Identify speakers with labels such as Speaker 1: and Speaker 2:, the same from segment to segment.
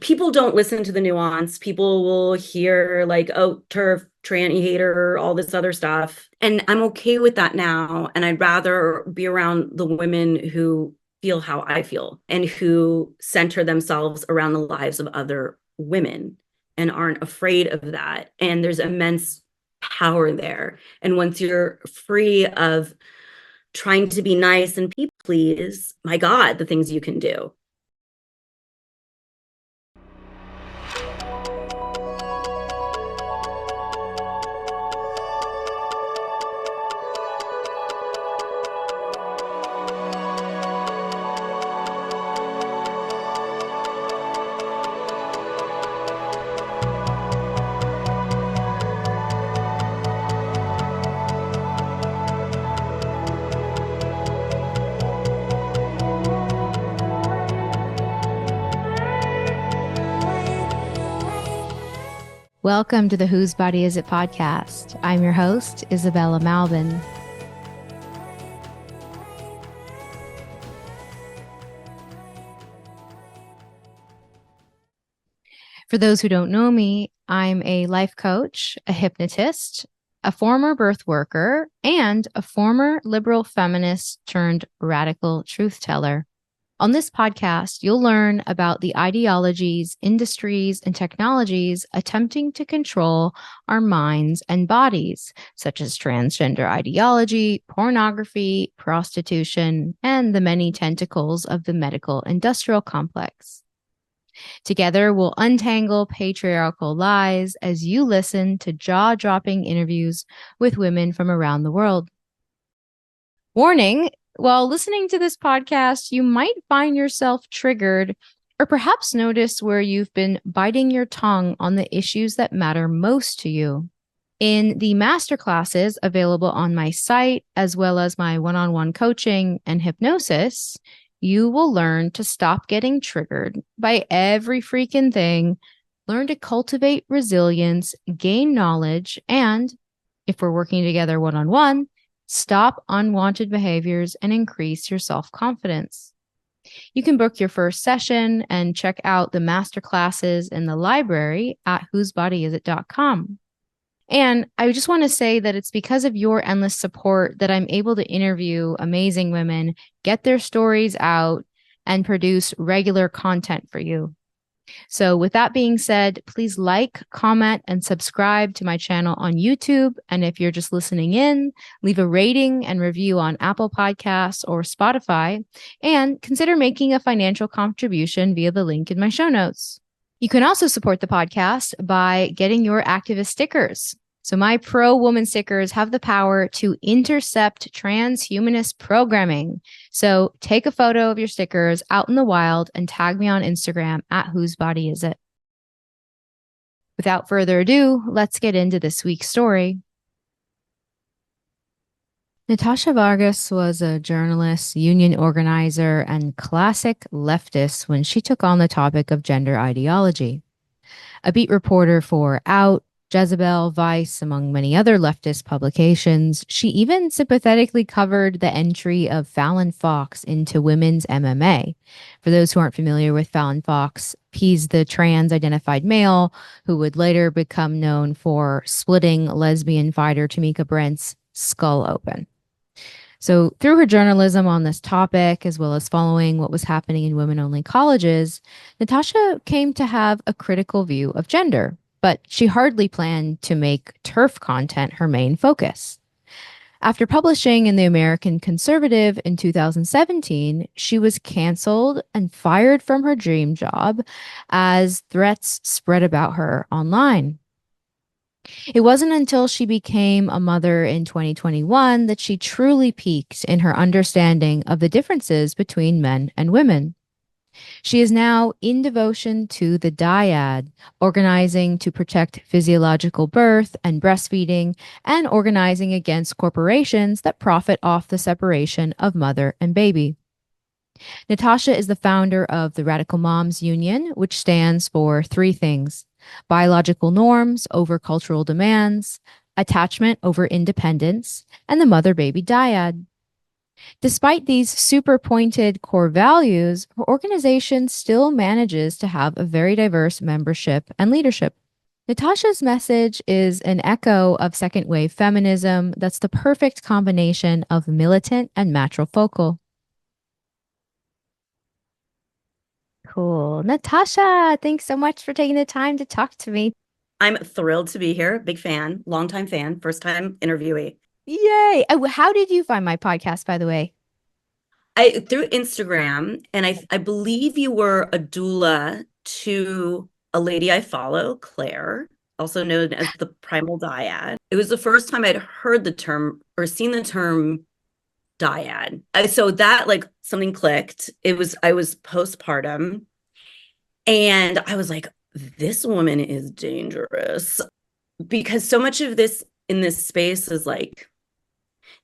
Speaker 1: People don't listen to the nuance. People will hear like, oh, TERF, tranny hater, all this other stuff. And I'm okay with that now. And I'd rather be around the women who feel how I feel and who center themselves around the lives of other women and aren't afraid of that. And there's immense power there. And once you're free of trying to be nice and people please, my God, the things you can do.
Speaker 2: Welcome to the Whose Body Is It podcast. I'm your host, Isabella Malvin. For those who don't know me, I'm a life coach, a hypnotist, a former birth worker, and a former liberal feminist turned radical truth teller. On this podcast, you'll learn about the ideologies, industries, and technologies attempting to control our minds and bodies, such as transgender ideology, pornography, prostitution, and the many tentacles of the medical industrial complex. Together, we'll untangle patriarchal lies as you listen to jaw-dropping interviews with women from around the world. Warning, while listening to this podcast, you might find yourself triggered or perhaps notice where you've been biting your tongue on the issues that matter most to you. In the masterclasses available on my site, as well as my one-on-one coaching and hypnosis, you will learn to stop getting triggered by every freaking thing, learn to cultivate resilience, gain knowledge, and if we're working together one-on-one, stop unwanted behaviors and increase your self-confidence. You can book your first session and check out the masterclasses in the library at whosebodyisit.com. And I just want to say that it's because of your endless support that I'm able to interview amazing women, get their stories out, and produce regular content for you. So with that being said, please like, comment, and subscribe to my channel on YouTube. And if you're just listening in, leave a rating and review on Apple Podcasts or Spotify, and consider making a financial contribution via the link in my show notes. You can also support the podcast by getting your activist stickers. So my pro-woman stickers have the power to intercept transhumanist programming. So take a photo of your stickers out in the wild and tag me on Instagram at Whose Body Is It. Without further ado, let's get into this week's story. Natasha Vargas was a journalist, union organizer, and classic leftist when she took on the topic of gender ideology. A beat reporter for Out, Jezebel, Vice, among many other leftist publications, she even sympathetically covered the entry of Fallon Fox into women's MMA. For those who aren't familiar with Fallon Fox, he's the trans-identified male who would later become known for splitting lesbian fighter Tamikka Brents' skull open. So through her journalism on this topic, as well as following what was happening in women-only colleges, Natasha came to have a critical view of gender, but she hardly planned to make TERF content her main focus. After publishing in the American Conservative in 2017, she was canceled and fired from her dream job as threats spread about her online. It wasn't until she became a mother in 2021 that she truly peaked in her understanding of the differences between men and women. She is now in devotion to the dyad, organizing to protect physiological birth and breastfeeding, and organizing against corporations that profit off the separation of mother and baby. Natasha is the founder of the Radical Moms Union, which stands for three things: biological norms over cultural demands, attachment over independence, and the mother-baby dyad. Despite these super pointed core values, her organization still manages to have a very diverse membership and leadership. Natasha's message is an echo of second wave feminism that's the perfect combination of militant and matrifocal. Cool. Natasha, thanks so much for taking the time to talk to me.
Speaker 1: I'm thrilled to be here. Big fan, longtime fan, first time interviewee.
Speaker 2: Yay. How did you find my podcast, by the way?
Speaker 1: Through Instagram, and I believe you were a doula to a lady I follow, Claire, also known as the Primal Dyad. It was the first time I'd heard the term or seen the term dyad. So that like something clicked. I was postpartum, and I was like, this woman is dangerous because so much of this in this space is like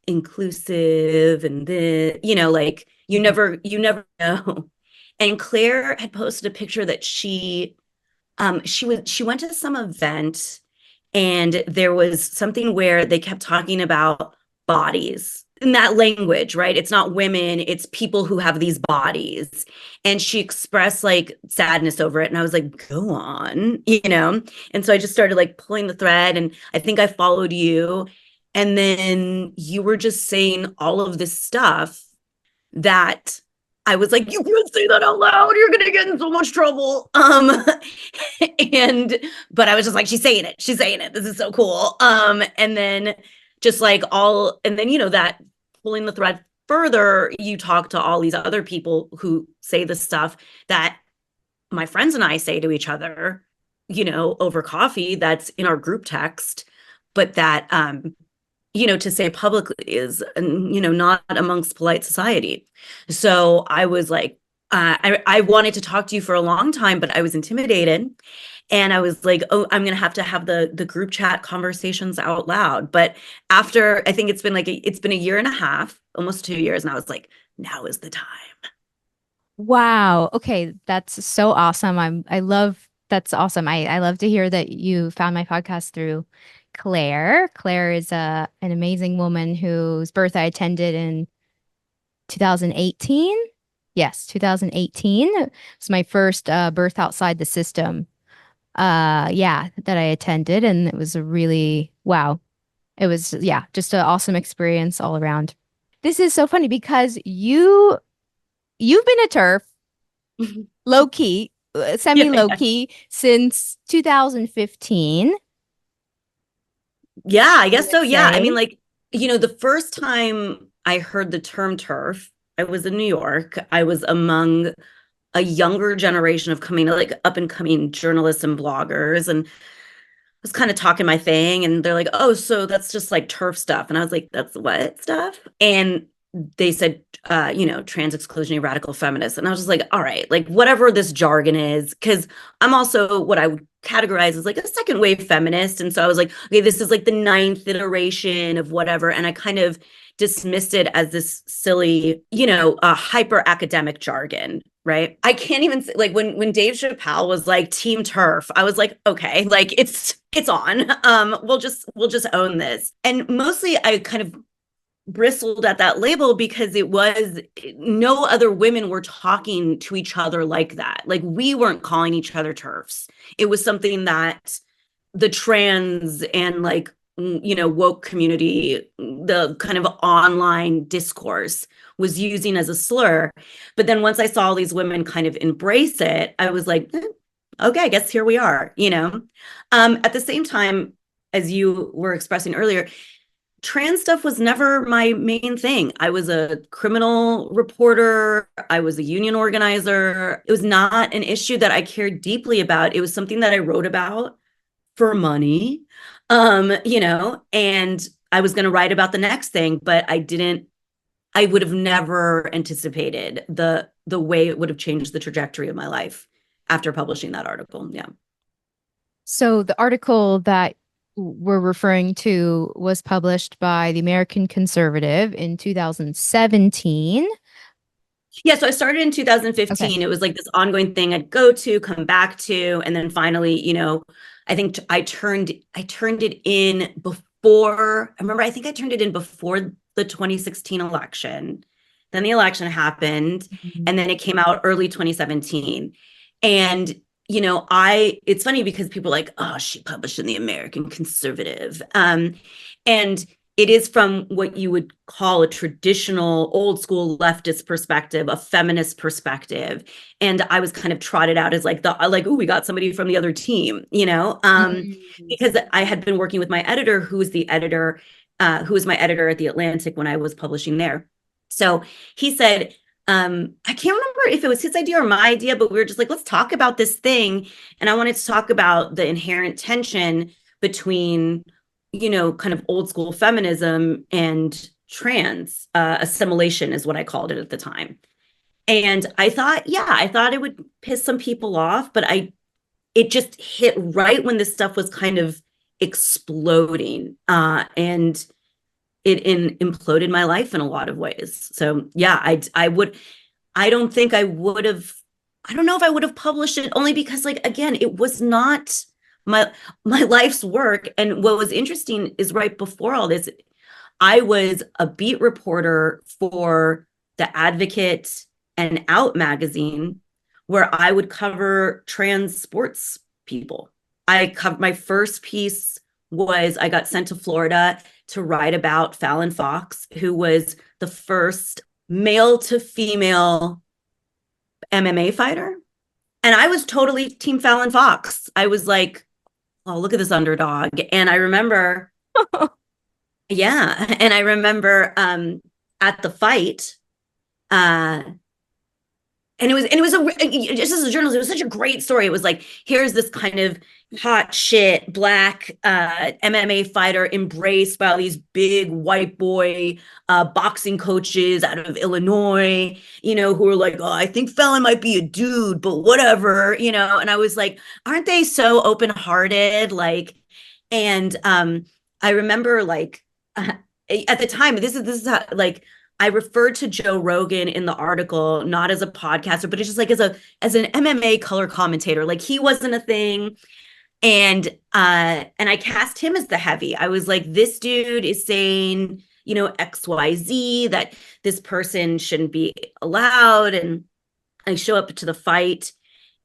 Speaker 1: inclusive and the like you never know. And Claire had posted a picture that she went to some event, and there was something where they kept talking about bodies in that language, right? It's not women, it's people who have these bodies. And she expressed like sadness over it. And I was like, go on, And so I just started like pulling the thread, and I think I followed you. And then you were just saying all of this stuff that I was like, you can't say that out loud. You're gonna get in so much trouble. But I was just like, she's saying it. She's saying it. This is so cool. And then just like and then that pulling the thread further, you talk to all these other people who say the stuff that my friends and I say to each other, over coffee, that's in our group text, but that to say publicly is, not amongst polite society. So I was like, I wanted to talk to you for a long time, but I was intimidated. And I was like, oh, I'm going to have the group chat conversations out loud. But after, I think it's been a year and a half, almost 2 years. And I was like, now is the time.
Speaker 2: Wow. Okay. That's so awesome. That's awesome. I love to hear that you found my podcast through Claire. Claire is an amazing woman whose birth I attended in 2018. Yes, 2018. It's my first birth outside the system. Yeah, that I attended, and it was a really wow. It was just an awesome experience all around. This is so funny because you've been a TERF low key, semi low key since 2015.
Speaker 1: Yeah, I guess so. Yeah. I mean, like, the first time I heard the term TERF, I was in New York. I was among a younger generation of up and coming journalists and bloggers, and was kind of talking my thing. And they're like, oh, so that's just like TERF stuff. And I was like, that's what stuff? And they said, trans exclusionary radical feminist. And I was just like, all right, like whatever this jargon is, because I'm also what I would categorize as like a second wave feminist. And so I was like, okay, this is like the ninth iteration of whatever. And I kind of dismissed it as this silly, hyper academic jargon. Right. I can't even say, like when Dave Chappelle was like Team TERF, I was like, okay, like it's on. We'll just own this. And mostly I kind of bristled at that label because it was no other women were talking to each other like that. Like we weren't calling each other TERFs. It was something that the trans and like woke community, the kind of online discourse was using as a slur. But then once I saw all these women kind of embrace it, I was like, okay, I guess here we are, At the same time, as you were expressing earlier, trans stuff was never my main thing. I was a criminal reporter. I was a union organizer. It was not an issue that I cared deeply about. It was something that I wrote about for money, and I was going to write about the next thing, but I would have never anticipated the way it would have changed the trajectory of my life after publishing that article. Yeah.
Speaker 2: So the article that we're referring to was published by the American Conservative in 2017.
Speaker 1: Yeah, so I started in 2015. Okay. It was like this ongoing thing I'd go to, come back to, and then finally, I think I turned it in before. I remember I think I turned it in before the 2016 election. Then the election happened, and then it came out early 2017. And it's funny because people are like, oh, she published in the American Conservative. And it is from what you would call a traditional old school leftist perspective, a feminist perspective. And I was kind of trotted out as oh, we got somebody from the other team, because I had been working with my editor, who was my editor at The Atlantic when I was publishing there. So he said, I can't remember if it was his idea or my idea, but we were just like, let's talk about this thing. And I wanted to talk about the inherent tension between, kind of old school feminism and trans assimilation is what I called it at the time. And I thought it would piss some people off, but it just hit right when this stuff was kind of exploding. And it imploded my life in a lot of ways. So yeah, I don't think I would have, I don't know if I would have published it, only because, like, again, it was not my life's work. And what was interesting is right before all this, I was a beat reporter for The Advocate and Out magazine, where I would cover trans sports people. My first piece was I got sent to Florida to write about Fallon Fox, who was the first male to female MMA fighter. And I was totally team Fallon Fox. I was like, oh, look at this underdog. And I remember, yeah. And I remember at the fight, and it was just as a journalist, it was such a great story. It was like, here's this kind of hot shit black MMA fighter embraced by all these big white boy boxing coaches out of Illinois, who are like, oh, I think Fallon might be a dude, but whatever, and I was like, aren't they so open-hearted? Like, and I remember, like, at the time, this is how, like, I referred to Joe Rogan in the article, not as a podcaster, but it's just like as an MMA color commentator. Like, he wasn't a thing. And I cast him as the heavy. I was like, this dude is saying, XYZ, that this person shouldn't be allowed. And I show up to the fight,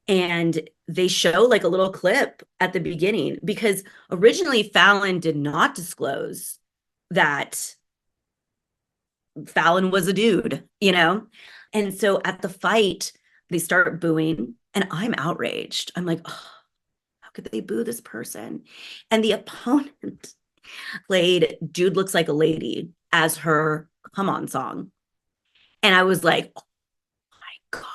Speaker 1: and they show like a little clip at the beginning, because originally Fallon did not disclose that Fallon was a dude, And so at the fight, they start booing, and I'm outraged. I'm like, oh, how could they boo this person? And the opponent played Dude Looks Like a Lady as her come on song. And I was like, oh my God.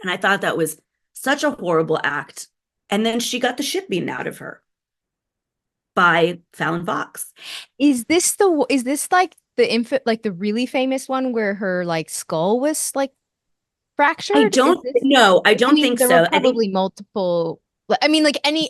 Speaker 1: And I thought that was such a horrible act. And then she got the shit beaten out of her by Fallon Fox.
Speaker 2: Is this like the really famous one where her like skull was like fractured?
Speaker 1: I don't think
Speaker 2: there
Speaker 1: so.
Speaker 2: were probably multiple. I mean, like any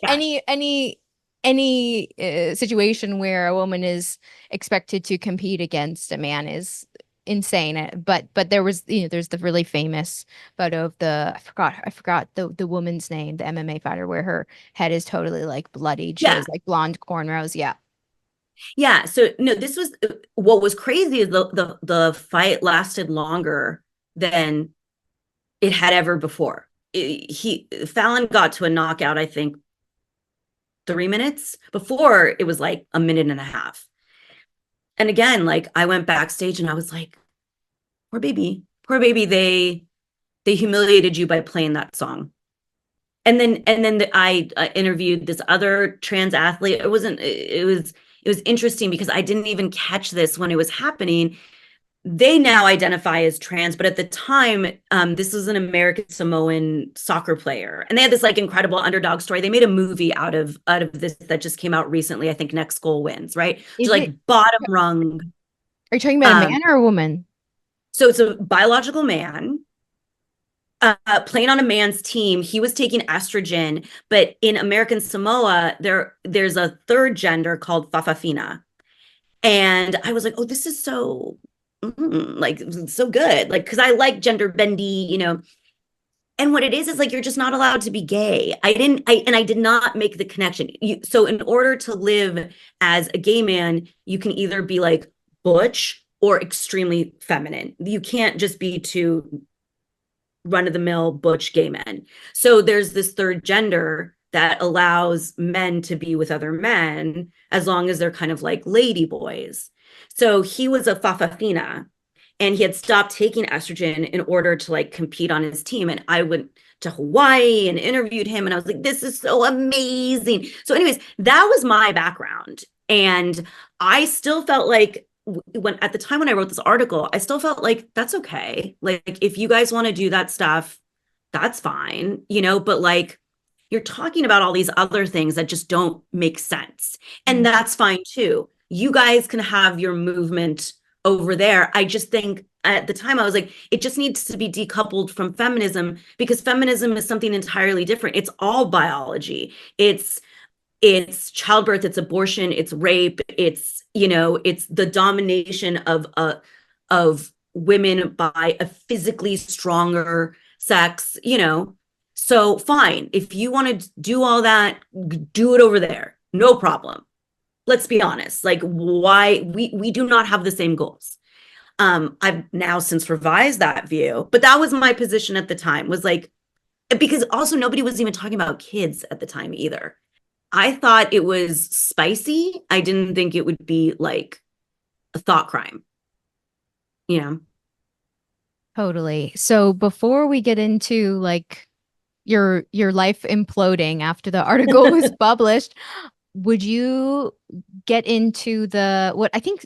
Speaker 2: situation where a woman is expected to compete against a man is insane. But there was, there's the really famous photo of I forgot the woman's name, the MMA fighter, where her head is totally like bloodied. She has like blonde cornrows. Yeah.
Speaker 1: Yeah. So no, this was what was crazy is the fight lasted longer than it had ever before. Fallon got to a knockout, I think 3 minutes. Before, it was like a minute and a half. And again, like, I went backstage and I was like, poor baby, they humiliated you by playing that song. And then I interviewed this other trans athlete. It was interesting because I didn't even catch this when it was happening. They now identify as trans, but at the time, this was an American Samoan soccer player, and they had this like incredible underdog story. They made a movie out of this that just came out recently. I think Next Goal Wins, right? It's like bottom rung.
Speaker 2: Are you talking about a man or a woman?
Speaker 1: So it's a biological man playing on a man's team. He was taking estrogen, but in American Samoa, there's a third gender called Fa'afafina. And I was like, oh, this is so like so good, like, because I like gender bendy, and what it is like, you're just not allowed to be gay. I did not make the connection. So in order to live as a gay man, you can either be like butch or extremely feminine. You can't just be two run-of-the-mill butch gay men. So there's this third gender that allows men to be with other men as long as they're kind of like lady boys. So he was a fafafina, and he had stopped taking estrogen in order to like compete on his team. And I went to Hawaii and interviewed him, and I was like, this is so amazing. So anyways, that was my background. And I still felt like when at the time when I wrote this article, I still felt like that's okay. Like if you guys want to do that stuff, that's fine, but like you're talking about all these other things that just don't make sense. And that's fine too. You guys can have your movement over there. I just think at the time I was like, it just needs to be decoupled from feminism, because feminism is something entirely different. It's all biology. It's childbirth, it's abortion, it's rape, it's the domination of women by a physically stronger sex. So fine, if you want to do all that, do it over there, no problem. Let's be honest, like why we do not have the same goals. I've now since revised that view, but that was my position at the time, was like, because also nobody was even talking about kids at the time either. I thought it was spicy. I didn't think it would be like a thought crime. Yeah.
Speaker 2: Totally. So before we get into like your life imploding after the article was published, would you get into the what I think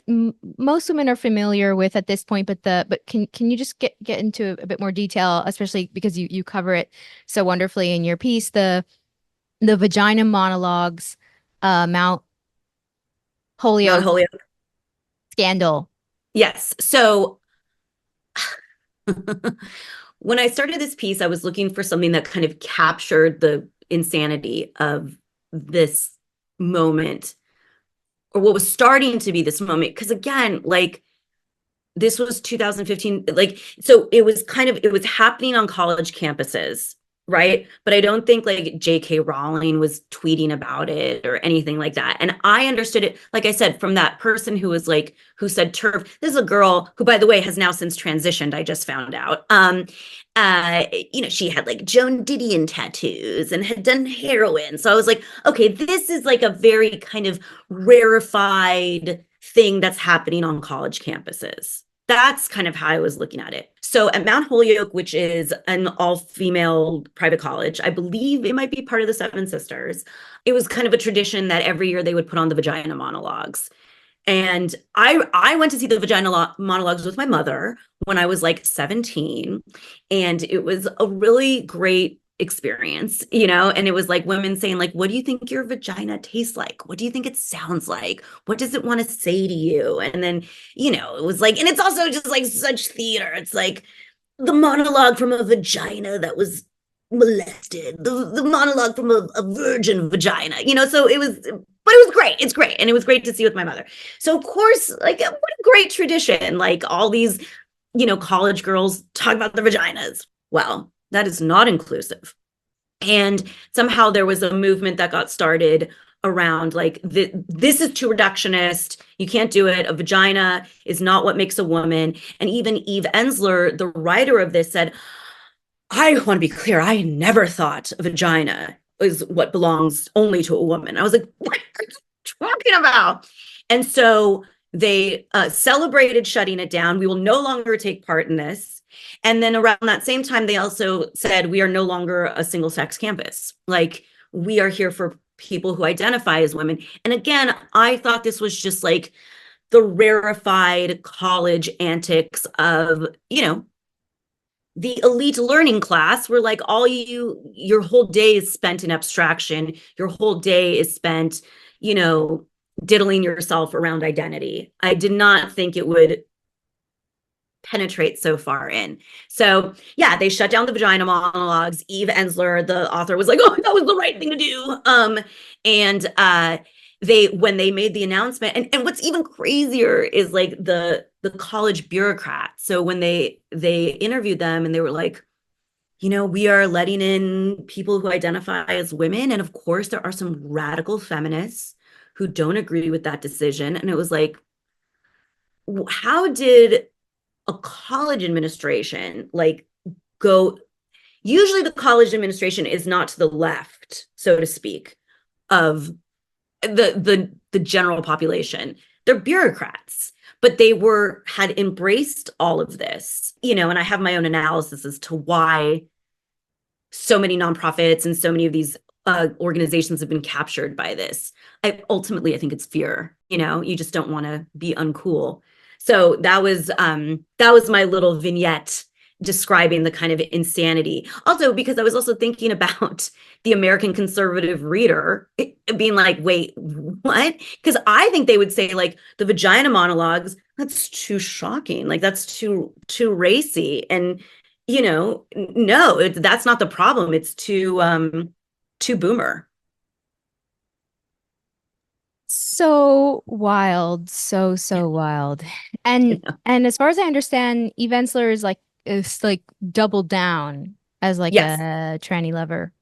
Speaker 2: most women are familiar with at this point, but can you just get into a bit more detail, especially because you cover it so wonderfully in your piece, the vagina monologues, Mount
Speaker 1: Mount
Speaker 2: Holyoke
Speaker 1: Holyoke.
Speaker 2: scandal.
Speaker 1: Yes. So when I started this piece, I was looking for something that kind of captured the insanity of this moment, or what was starting to be this moment. Because again, like this was 2015, like, so it was happening on college campuses, right? But I don't think like J.K. Rowling was tweeting about it or anything like that. And I understood it, like I said, from that person who was like, who said TERF. This is a girl who, by the way, has now since transitioned, I just found out. She had like Joan Didion tattoos and had done heroin. So I was like, okay, this is like a very kind of rarefied thing that's happening on college campuses. That's kind of how I was looking at it. So at Mount Holyoke, which is an all-female private college, I believe it might be part of the Seven Sisters, it was kind of a tradition that every year they would put on the vagina monologues. And I went to see the vagina monologues with my mother when I was like 17. And it was a really great experience, and it was like women saying like, what do you think your vagina tastes like? What do you think it sounds like? What does it want to say to you? And then, it was like, and it's also just like such theater. It's like the monologue from a vagina that was molested, the monologue from a virgin vagina, so it was, but it was great. It's great. And it was great to see with my mother. So of course, like what a great tradition, like all these, college girls talk about their vaginas. Well, that is not inclusive. And somehow there was a movement that got started around like, this is too reductionist. You can't do it. A vagina is not what makes a woman. And even Eve Ensler, the writer of this, said, I want to be clear, I never thought a vagina is what belongs only to a woman. I was like, what are you talking about? And so they celebrated shutting it down. We will no longer take part in this. And then around that same time, they also said, we are no longer a single sex campus. Like, we are here for people who identify as women. And again, I thought this was just like the rarefied college antics of, the elite learning class, where like your whole day is spent in abstraction. Your whole day is spent, diddling yourself around identity. I did not think it would penetrate so far in. So yeah, they shut down the vagina monologues. Eve Ensler, the author, was like, oh, that was the right thing to do. When they made the announcement, and what's even crazier is like the college bureaucrats. So when they interviewed them, and they were like, we are letting in people who identify as women. And of course, there are some radical feminists who don't agree with that decision. And it was like, how did a college administration like go? Usually the college administration is not to the left, so to speak, of the general population. They're bureaucrats, but they had embraced all of this, and I have my own analysis as to why so many nonprofits and so many of these organizations have been captured by this. I think it's fear. You just don't want to be uncool. So that was my little vignette describing the kind of insanity. Also, because I was also thinking about the American conservative reader being like, wait, what? Because I think they would say like the vagina monologues, that's too shocking. Like that's too racy. And no, that's not the problem. It's too boomer.
Speaker 2: So wild, so wild. And as far as I understand, Eve Ensler is like doubled down as like
Speaker 1: Yes,
Speaker 2: a tranny lover,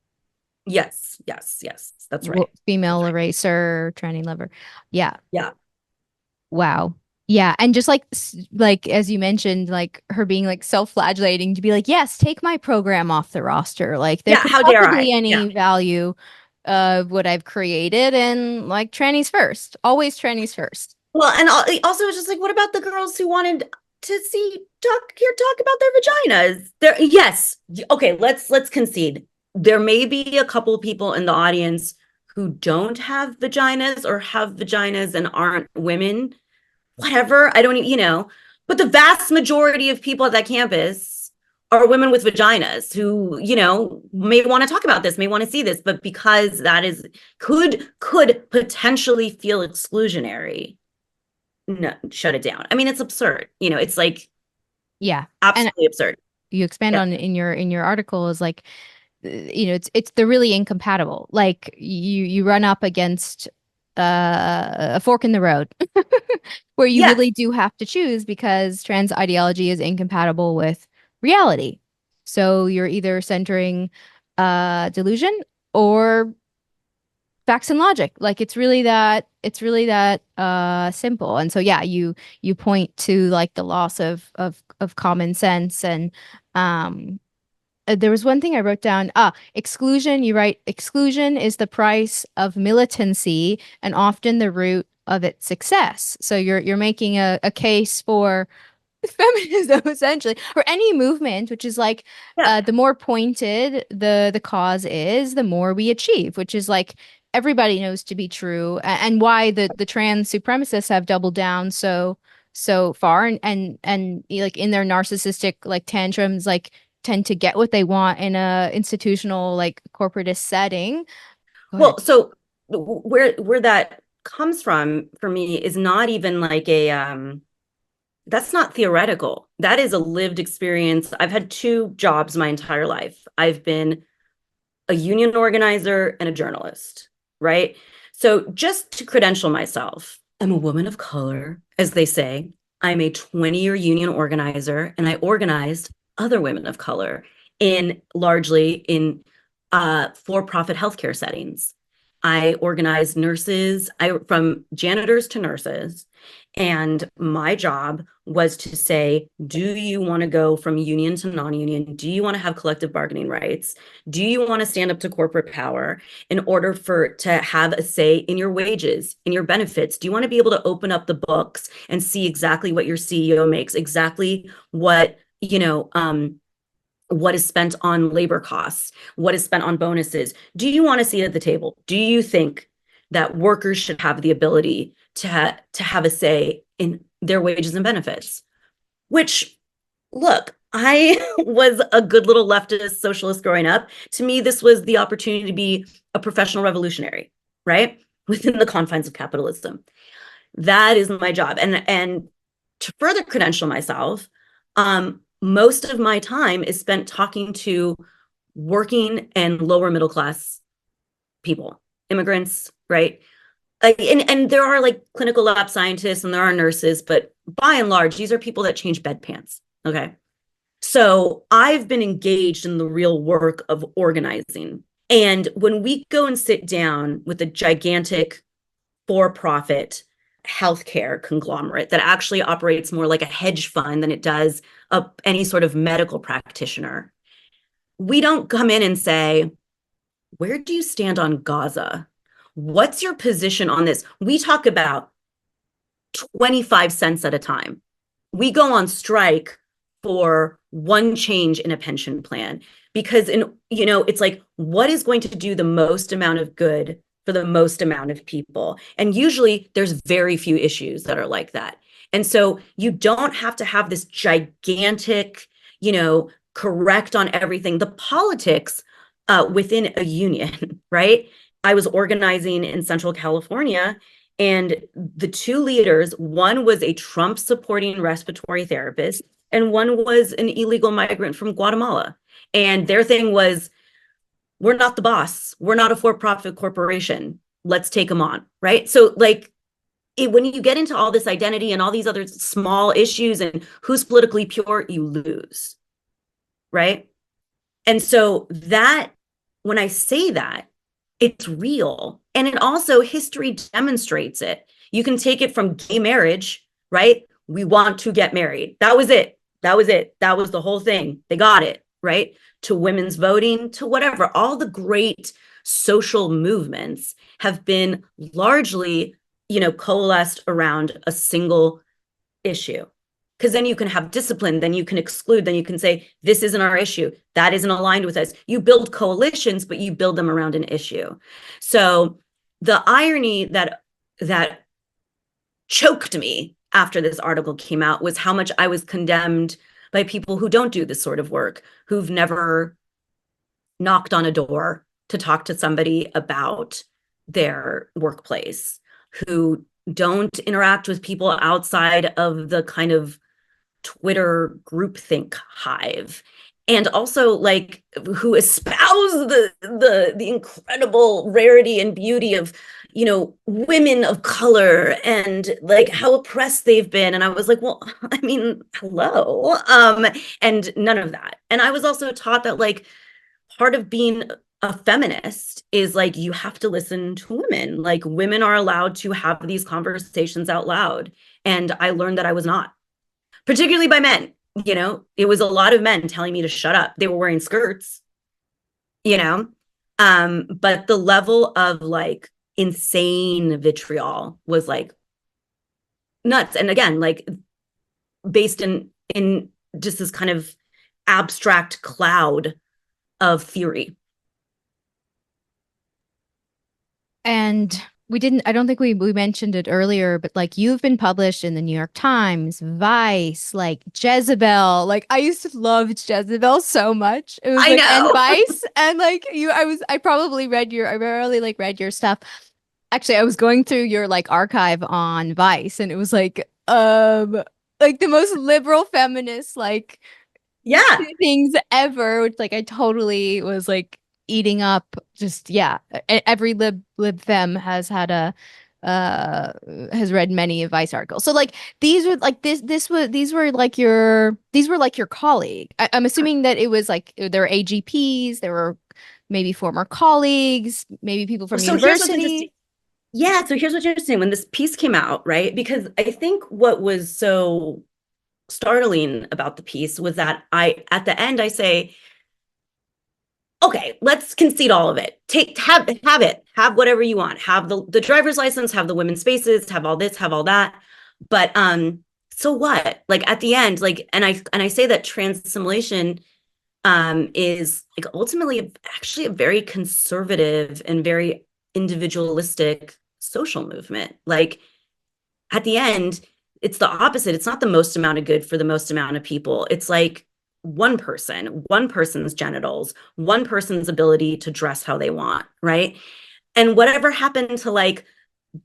Speaker 1: yes. That's right. That's
Speaker 2: female
Speaker 1: right.
Speaker 2: eraser, tranny lover. Yeah.
Speaker 1: Yeah,
Speaker 2: Wow. Yeah, and just like as you mentioned, like her being like self-flagellating to be like, yes, take my program off the roster. Like there
Speaker 1: yeah.
Speaker 2: could
Speaker 1: How dare
Speaker 2: possibly
Speaker 1: I? Yeah.
Speaker 2: any value of what I've created, and like trannies first, always trannies first.
Speaker 1: Well, and also it's just like, what about the girls who wanted to talk about their vaginas? Yes. Okay, let's concede. There may be a couple people in the audience who don't have vaginas or have vaginas and aren't women. Whatever. I don't even, but the vast majority of people at that campus are women with vaginas who, may want to talk about this, may want to see this, but because that is could potentially feel exclusionary, no, shut it down. I mean, it's absurd. It's like
Speaker 2: Yeah. And
Speaker 1: absolutely absurd.
Speaker 2: you expand
Speaker 1: Yeah.
Speaker 2: on in your article is like it's they're really incompatible. Like you run up against a fork in the road where you
Speaker 1: Yes.
Speaker 2: really do have to choose because trans ideology is incompatible with reality. So you're either centering delusion or facts and logic. Like it's really that simple. And so yeah, you point to like the loss of common sense. And there was one thing I wrote down. Exclusion. You write, exclusion is the price of militancy and often the root of its success. So you're making a case for feminism essentially, or any movement, which is like
Speaker 1: Yeah.
Speaker 2: the more pointed the cause is, the more we achieve, which is like everybody knows to be true, and why the trans supremacists have doubled down so far, and like in their narcissistic like tantrums, like tend to get what they want in a institutional like corporatist setting. Go ahead.
Speaker 1: Well, so where that comes from for me is not even like a that's not theoretical. That is a lived experience. I've had two jobs my entire life. I've been a union organizer and a journalist, right? So just to credential myself, I'm a woman of color, as they say. I'm a 20-year union organizer, and I organized other women of color largely in for-profit healthcare settings. I organized nurses, from janitors to nurses, and my job was to say, do you want to go from union to non-union? Do you want to have collective bargaining rights? Do you want to stand up to corporate power in order to have a say in your wages, in your benefits? Do you want to be able to open up the books and see exactly what your CEO makes, exactly what is spent on labor costs, what is spent on bonuses? Do you want to see it at the table? Do you think that workers should have the ability to have a say in their wages and benefits? Which, look, I was a good little leftist socialist growing up. To me, this was the opportunity to be a professional revolutionary, right? Within the confines of capitalism. That is my job. And to further credential myself, most of my time is spent talking to working and lower middle class people, immigrants, right? And there are like clinical lab scientists and there are nurses, but by and large, these are people that change bedpans. Okay. So I've been engaged in the real work of organizing. And when we go and sit down with a gigantic for profit healthcare conglomerate that actually operates more like a hedge fund than it does any sort of medical practitioner. We don't come in and say, where do you stand on Gaza? What's your position on this? We talk about 25 cents at a time. We go on strike for one change in a pension plan because it's like, what is going to do the most amount of good for the most amount of people? And usually there's very few issues that are like that. And so you don't have to have this gigantic, correct on everything. The politics within a union, right? I was organizing in Central California, and the two leaders, one was a Trump supporting respiratory therapist, and one was an illegal migrant from Guatemala. And their thing was, we're not the boss. We're not a for-profit corporation. Let's take them on, right? So when you get into all this identity and all these other small issues and who's politically pure, you lose, right? And so that, when I say that, it's real. And it also, history demonstrates it. You can take it from gay marriage, right? We want to get married. That was it. That was it. That was the whole thing. They got it, right? To women's voting, to whatever. All the great social movements have been largely, coalesced around a single issue. Because then you can have discipline, then you can exclude, then you can say, this isn't our issue. That isn't aligned with us. You build coalitions, but you build them around an issue. So the irony that choked me after this article came out was how much I was condemned by people who don't do this sort of work, who've never knocked on a door to talk to somebody about their workplace, who don't interact with people outside of the kind of Twitter groupthink hive, and also who espouse the incredible rarity and beauty of women of color and how oppressed they've been. And I was like, well, I mean, hello. And none of that. And I was also taught that part of being a feminist is you have to listen to women. Women are allowed to have these conversations out loud. And I learned that I was not, particularly by men. It was a lot of men telling me to shut up. They were wearing skirts, but the level of insane vitriol was nuts. And again, based in just this kind of abstract cloud of theory.
Speaker 2: And I don't think we mentioned it earlier, but you've been published in the New York Times, Vice, Jezebel. I used to love Jezebel so much. It was
Speaker 1: I know.
Speaker 2: And Vice. And I rarely read your stuff. Actually, I was going through your archive on Vice, and it was the most liberal feminist
Speaker 1: yeah
Speaker 2: things ever, which I totally was eating up. Just every lib fem has had has read many Vice articles. So these were these were your colleague. I'm assuming that it was there were AGPs, there were maybe former colleagues, maybe people from university.
Speaker 1: Yeah, so here's what's interesting. When this piece came out, right? Because I think what was so startling about the piece was that at the end I say, okay, let's concede all of it. Have whatever you want. Have the driver's license, have the women's spaces, have all this, have all that. But so what? At the end, and I say that trans assimilation is ultimately actually a very conservative and very individualistic social movement. At the end, it's the opposite. It's not the most amount of good for the most amount of people. It's one person's genitals, one person's ability to dress how they want, right? And whatever happened to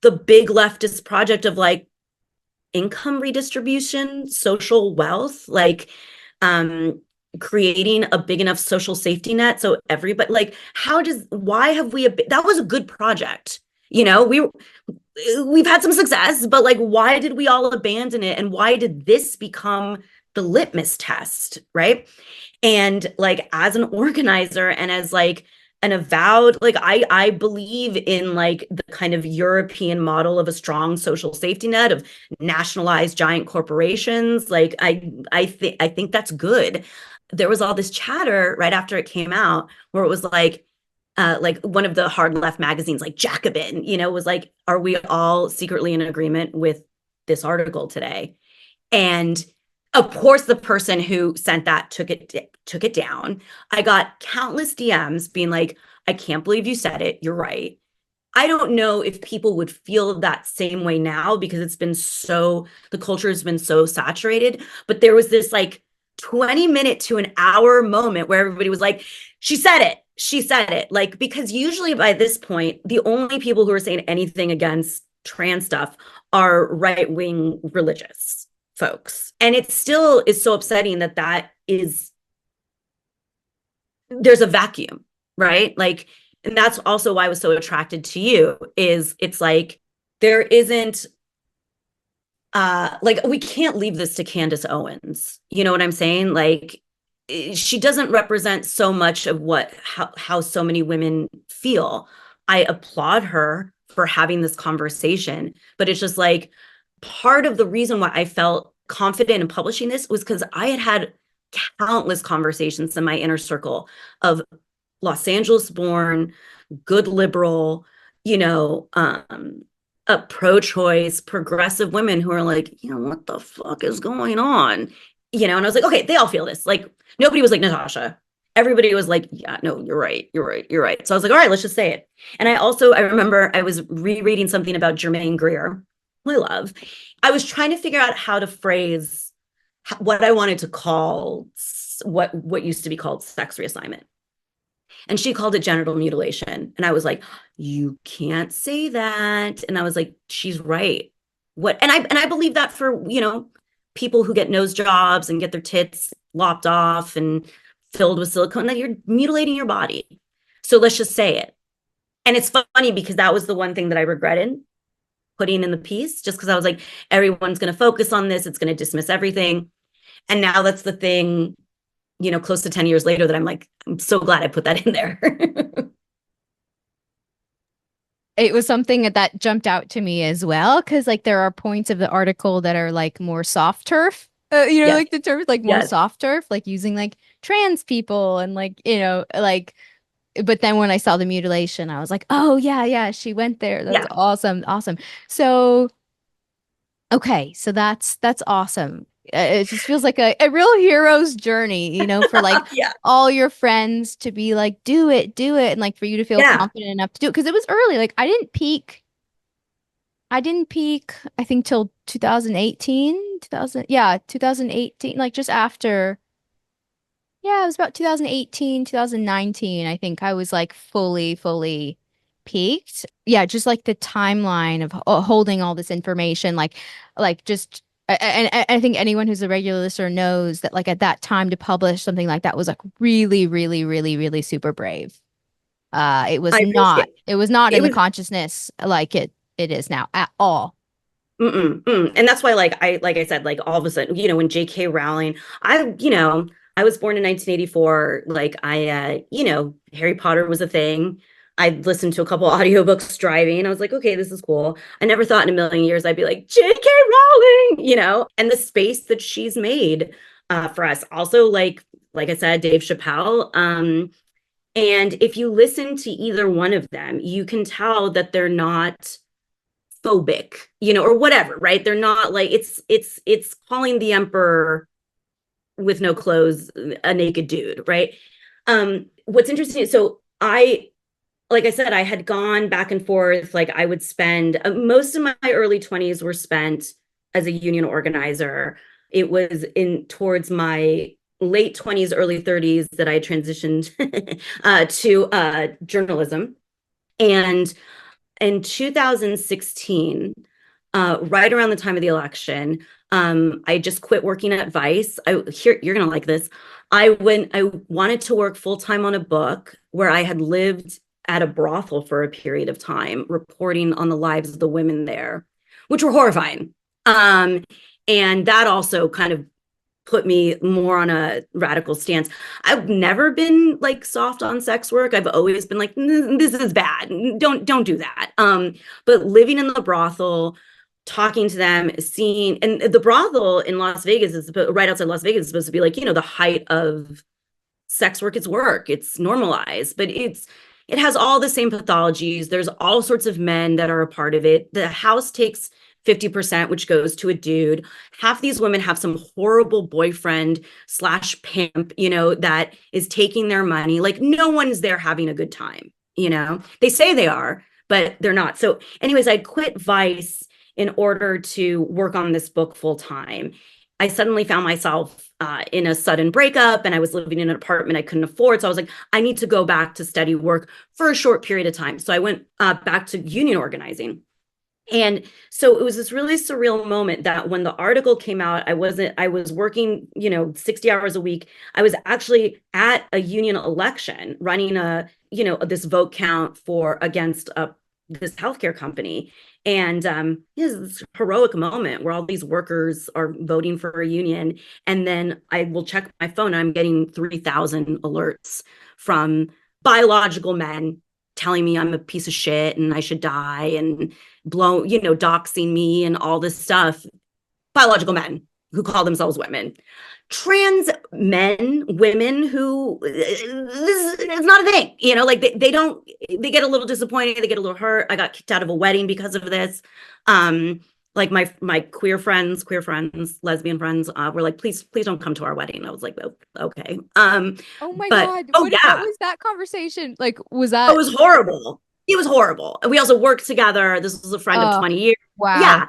Speaker 1: the big leftist project of income redistribution, social wealth, creating a big enough social safety net so everybody why have we that was a good project. We've had some success, but why did we all abandon it, and why did this become the litmus test, right? And as an organizer and as an avowed, like I believe in like the kind of European model of a strong social safety net of nationalized giant corporations. Like I think that's good. There was all this chatter right after it came out where it was like one of the hard left magazines, like Jacobin, was like, are we all secretly in agreement with this article today? And of course, the person who sent that took it down. I got countless DMs being like, I can't believe you said it. You're right. I don't know if people would feel that same way now because the culture has been so saturated. But there was this like 20-minute to an hour moment where everybody was like, she said it. She said it. Like, because usually by this point, the only people who are saying anything against trans stuff are right-wing religious folks. And it still is so upsetting there's a vacuum, right? Like, and that's also why I was so attracted to you, is it's like there isn't like we can't leave this to Candace Owens. You know what I'm saying? Like she doesn't represent so much of how so many women feel. I applaud her for having this conversation, but it's just like part of the reason why I felt confident in publishing this was because I had countless conversations in my inner circle of Los Angeles born, good liberal, you know, pro-choice, progressive women who are like, what the fuck is going on? And I was like, okay, they all feel this. Like, nobody was like, Natasha. Everybody was like, yeah, no, you're right. You're right. You're right. So I was like, all right, let's just say it. And I remember I was rereading something about Germaine Greer, who I love. I was trying to figure out how to phrase what I wanted to call what used to be called sex reassignment. And she called it genital mutilation. And I was like, you can't say that. And I was like, she's right. And I believe that for, people who get nose jobs and get their tits lopped off and filled with silicone, that you're mutilating your body. So let's just say it. And it's funny because that was the one thing that I regretted putting in the piece, just because I was like, everyone's going to focus on this. It's going to dismiss everything. And now that's the thing, close to 10 years later, that I'm like, I'm so glad I put that in there.
Speaker 2: It was something that jumped out to me as well, because like there are points of the article that are like more soft turf,
Speaker 1: Yes.
Speaker 2: like the term like more
Speaker 1: Yes.
Speaker 2: soft turf, like using like trans people and like, like, but then when I saw the mutilation, I was like, oh yeah, she went there. That's
Speaker 1: Yeah.
Speaker 2: awesome. Awesome. So, okay, so that's awesome. It just feels like a real hero's journey, for like
Speaker 1: Yeah.
Speaker 2: all your friends to be like, do it, and like for you to feel
Speaker 1: Yeah.
Speaker 2: confident enough to do it. Because it was early. Like I didn't peak, I think till 2018, 2018, like just after, yeah, it was about 2018, 2019. I think I was like fully peaked. Yeah, just like the timeline of holding all this information, like just, and I think anyone who's a regular listener knows that like at that time to publish something like that was like really super brave.
Speaker 1: I appreciate
Speaker 2: It was not
Speaker 1: it.
Speaker 2: in
Speaker 1: It
Speaker 2: the
Speaker 1: was
Speaker 2: consciousness like it is now at all.
Speaker 1: And that's why, like I said, like all of a sudden, when J.K. Rowling, I was born in 1984. Like Harry Potter was a thing. I listened to a couple audiobooks driving. I was like, okay, this is cool. I never thought in a million years I'd be like J.K. Rowling, and the space that she's made for us. Also, like I said, Dave Chappelle. And if you listen to either one of them, you can tell that they're not phobic, or whatever, right? They're not like it's calling the emperor with no clothes a naked dude, right? What's interesting, so like I said, I had gone back and forth. Like I would spend most of my early 20s were spent as a union organizer. It was in towards my late 20s, early 30s that I transitioned to journalism. And in 2016, right around the time of the election, I just quit working at Vice. You're gonna like this. I wanted to work full time on a book where I had lived at a brothel for a period of time, reporting on the lives of the women there, which were horrifying. And that also kind of put me more on a radical stance. I've never been like soft on sex work. I've always been like, this is bad. Don't do that. But living in the brothel, talking to them, seeing, and the brothel in Las Vegas is right outside Las Vegas is supposed to be like, the height of sex work. It's work. It's normalized, but it has all the same pathologies. There's all sorts of men that are a part of it. The house takes 50%, which goes to a dude. Half these women have some horrible boyfriend slash pimp, that is taking their money. Like no one's there having a good time, They say they are, but they're not. So anyways, I'd quit Vice in order to work on this book full time. I suddenly found myself in a sudden breakup, and I was living in an apartment I couldn't afford. So I was like, I need to go back to steady work for a short period of time. So I went back to union organizing. And so it was this really surreal moment that when the article came out, I was working, 60 hours a week. I was actually at a union election running this vote count against this healthcare company. And this heroic moment where all these workers are voting for a union. And then I will check my phone and I'm getting 3,000 alerts from biological men telling me I'm a piece of shit and I should die and doxing me and all this stuff. Biological men who call themselves women. Trans men, women who this is not a thing, like they get a little disappointed, they get a little hurt. I got kicked out of a wedding because of this. Like my queer friends, lesbian friends were like, please don't come to our wedding. I was like, oh, okay.
Speaker 2: Oh my God. What was that conversation? Like, was that?
Speaker 1: It was horrible. It was horrible. And we also worked together. This was a friend of 20 years.
Speaker 2: Wow.
Speaker 1: Yeah.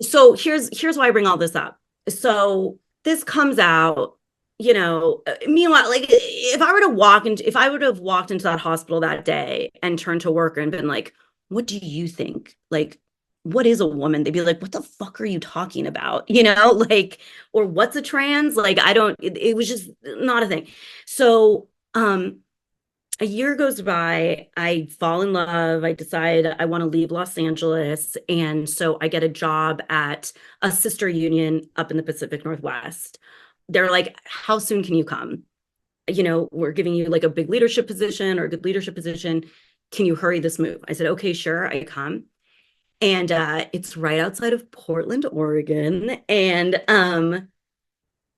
Speaker 1: So here's why I bring all this up. So this comes out, meanwhile, like if I would have walked into that hospital that day and turned to worker and been like, what do you think? Like, what is a woman? They'd be like, what the fuck are you talking about? Like, or what's a trans? Like, it was just not a thing. So, a year goes by, I fall in love. I decide I want to leave Los Angeles. And so I get a job at a sister union up in the Pacific Northwest. They're like, how soon can you come? We're giving you like a big leadership position or a good leadership position. Can you hurry this move? I said, okay, sure, I come. And it's right outside of Portland, Oregon. And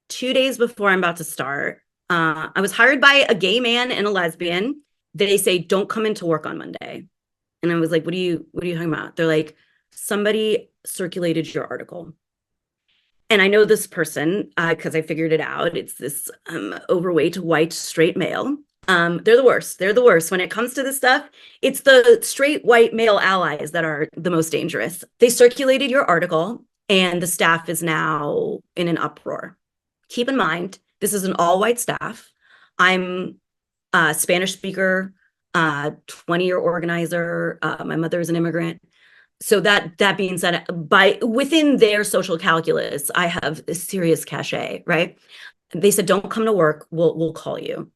Speaker 1: 2 days before I'm about to start, I was hired by a gay man and a lesbian. They say, don't come into work on Monday. And I was like, what are you talking about? They're like, somebody circulated your article. And I know this person because I figured it out. It's this overweight, white, straight male. They're the worst. They're the worst. When it comes to this stuff, it's the straight, white male allies that are the most dangerous. They circulated your article and the staff is now in an uproar. Keep in mind, this is an all-white staff. I'm a Spanish speaker, 20-year organizer. My mother is an immigrant. So that being said, within their social calculus, I have a serious cachet, right? They said, don't come to work. We'll call you.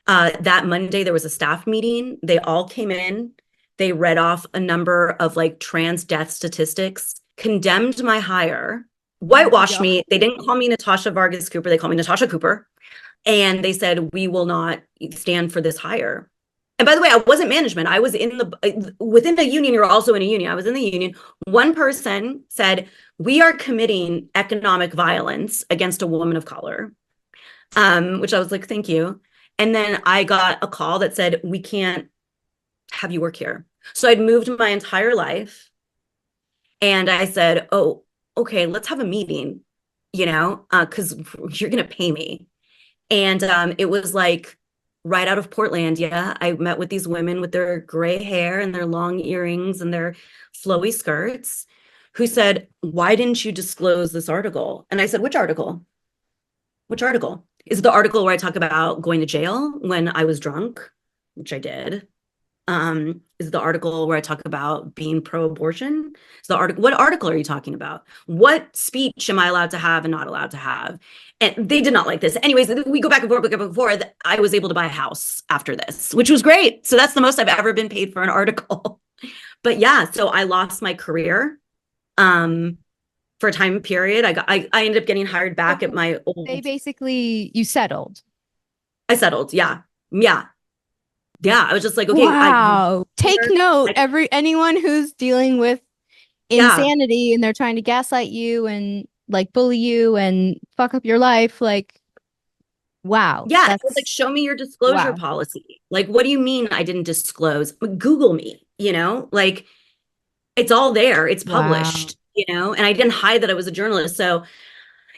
Speaker 1: That Monday, there was a staff meeting. They all came in. They read off a number of like trans death statistics, condemned my hire, whitewashed me. They didn't call me Natasha Vargas Cooper. They called me Natasha Cooper. And they said, we will not stand for this hire. And by the way, I wasn't management. I was within the union. You're also in a union. I was in the union. One person said, we are committing economic violence against a woman of color, which I was like, thank you. And then I got a call that said, we can't have you work here. So I'd moved my entire life. And I said, oh, okay, let's have a meeting, because you're going to pay me. And it was like right out of Portland. Yeah, I met with these women with their gray hair and their long earrings and their flowy skirts who said, why didn't you disclose this article? And I said, which article? Which article? Is it the article where I talk about going to jail when I was drunk, which I did? Is the article where I talk about being pro-abortion? What article are you talking about? What speech am I allowed to have and not allowed to have? And they did not like this. Anyways, we go back and forth. I was able to buy a house after this, which was great. So that's the most I've ever been paid for an article. But yeah, so I lost my career. for a time period. I ended up getting hired back at my
Speaker 2: They
Speaker 1: old.
Speaker 2: basically, you settled.
Speaker 1: I settled. Yeah. Yeah. Yeah. I was just like, okay,
Speaker 2: Wow. Take note,
Speaker 1: I,
Speaker 2: anyone who's dealing with
Speaker 1: yeah.
Speaker 2: insanity and they're trying to gaslight you and like bully you and fuck up your life. Like, wow,
Speaker 1: Yeah. It was like,
Speaker 2: that's
Speaker 1: show me your disclosure
Speaker 2: wow.
Speaker 1: policy. Like, what do you mean I didn't disclose? Google me, like it's all there. It's
Speaker 2: Wow.
Speaker 1: published, and I didn't hide that I was a journalist. So,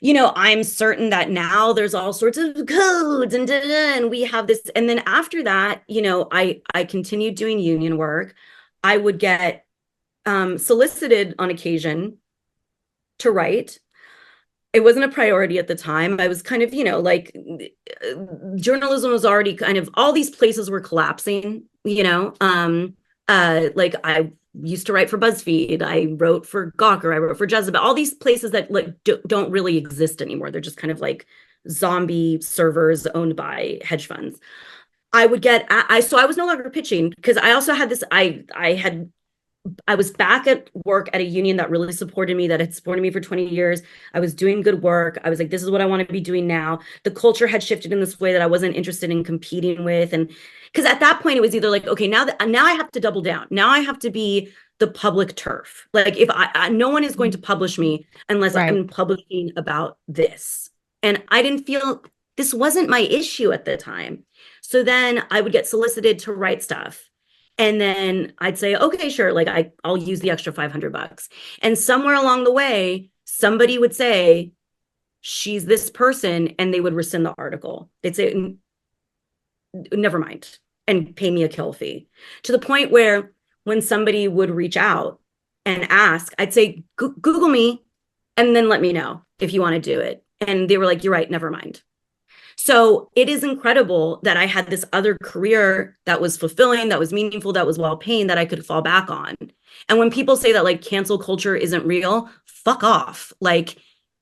Speaker 1: I'm certain that now there's all sorts of codes and and we have this. And then after that, I continued doing union work. I would get solicited on occasion to write. It wasn't a priority at the time. I was kind of, like journalism was already kind of, all these places were collapsing, like I used to write for BuzzFeed. I wrote for Gawker. I wrote for Jezebel. All these places that like don't really exist anymore. They're just kind of like zombie servers owned by hedge funds. I would get so I was no longer pitching because I also had this I was back at work at a union that really supported me, that had supported me for 20 years. I was doing good work. I was like, this is what I want to be doing now. The culture had shifted in this way that I wasn't interested in competing with. And because at that point it was either like, okay, now I have to double down. Now I have to be the public turf. Like if no one is going to publish me unless
Speaker 2: Right.
Speaker 1: I'm publishing about this. And I didn't feel this wasn't my issue at the time. So then I would get solicited to write stuff. And then I'd say, okay, sure, like I'll use the extra $500. And somewhere along the way, somebody would say, she's this person, and they would rescind the article. They'd say, never mind, and pay me a kill fee. To the point where when somebody would reach out and ask, I'd say, Google me and then let me know if you want to do it. And they were like, you're right, never mind. So it is incredible that I had this other career that was fulfilling, that was meaningful, that was well paying, that I could fall back on. And when people say that like cancel culture isn't real, fuck off. Like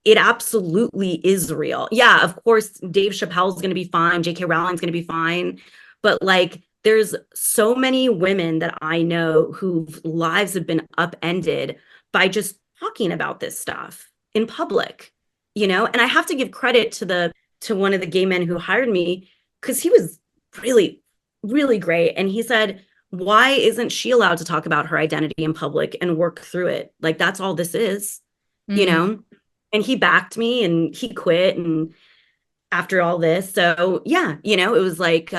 Speaker 1: it absolutely is real. Yeah, of course, Dave Chappelle's going to be fine. J.K. Rowling's going to be fine. But like there's so many women that I know whose lives have been upended by just talking about this stuff in public, and I have to give credit to one of the gay men who hired me because he was really, really great. And he said, why isn't she allowed to talk about her identity in public and work through it? Like, that's all this is, you
Speaker 2: Mm.
Speaker 1: know? And he backed me and he quit. And after all this, so yeah, it was like,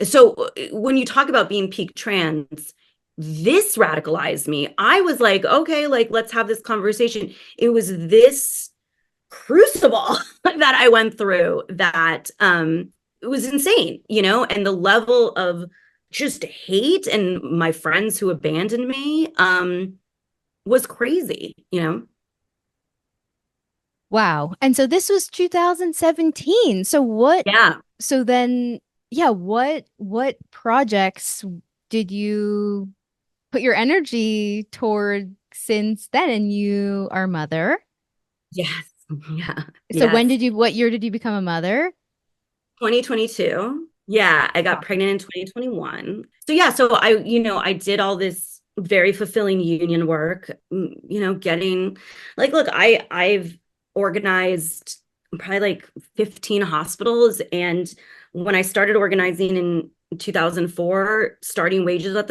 Speaker 1: so when you talk about being peak trans, this radicalized me. I was like, okay, like, let's have this conversation. It was this crucible that I went through that it was insane, and the level of just hate and my friends who abandoned me was crazy.
Speaker 2: Wow. And so this was 2017.
Speaker 1: Yeah.
Speaker 2: So then, yeah, what projects did you put your energy toward since then? And you are a mother.
Speaker 1: Yes. Yeah.
Speaker 2: So
Speaker 1: Yes.
Speaker 2: what year did you become a mother?
Speaker 1: 2022. Yeah, I got pregnant in 2021. So yeah, so I did all this very fulfilling union work, getting like, look, I've organized probably like 15 hospitals. And when I started organizing in 2004, starting wages at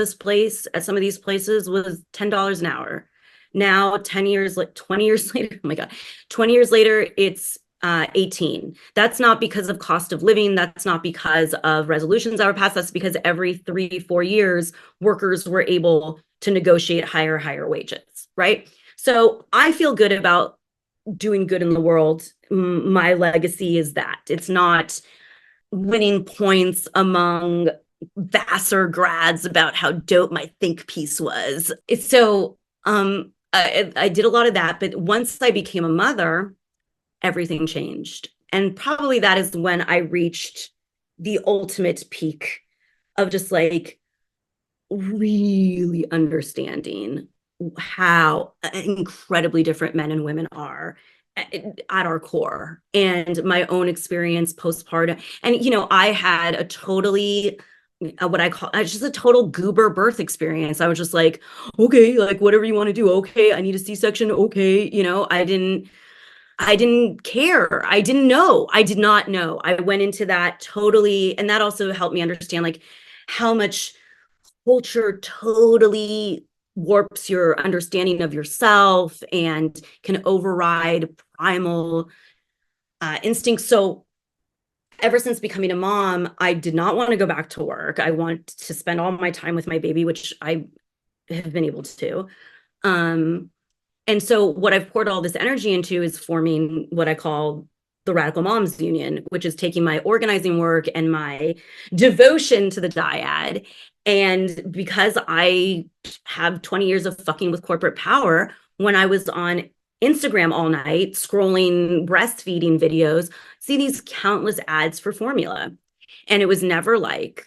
Speaker 1: some of these places was $10 an hour. Now, 10 years, like 20 years later, oh my God, 20 years later, it's 18. That's not because of cost of living. That's not because of resolutions that were passed. That's because every 3-4 years, workers were able to negotiate higher wages, right? So I feel good about doing good in the world. My legacy is that it's not winning points among Vassar grads about how dope my think piece was. It's so I did a lot of that, but once I became a mother, everything changed. And probably that is when I reached the ultimate peak of just like really understanding how incredibly different men and women are at our core, and my own experience postpartum. And I had a totally what I call it's just a total goober birth experience. I was just like, okay, like whatever you want to do. Okay, I need a C-section. Okay, I didn't care. I didn't know. I did not know. I went into that totally, and that also helped me understand like how much culture totally warps your understanding of yourself and can override primal instincts. So ever since becoming a mom, I did not want to go back to work. I want to spend all my time with my baby, which I have been able to. Um, and so what I've poured all this energy into is forming what I call the Radical Moms Union, which is taking my organizing work and my devotion to the dyad. And because I have 20 years of fucking with corporate power, when I was on Instagram all night scrolling breastfeeding videos, see these countless ads for formula. And it was never like,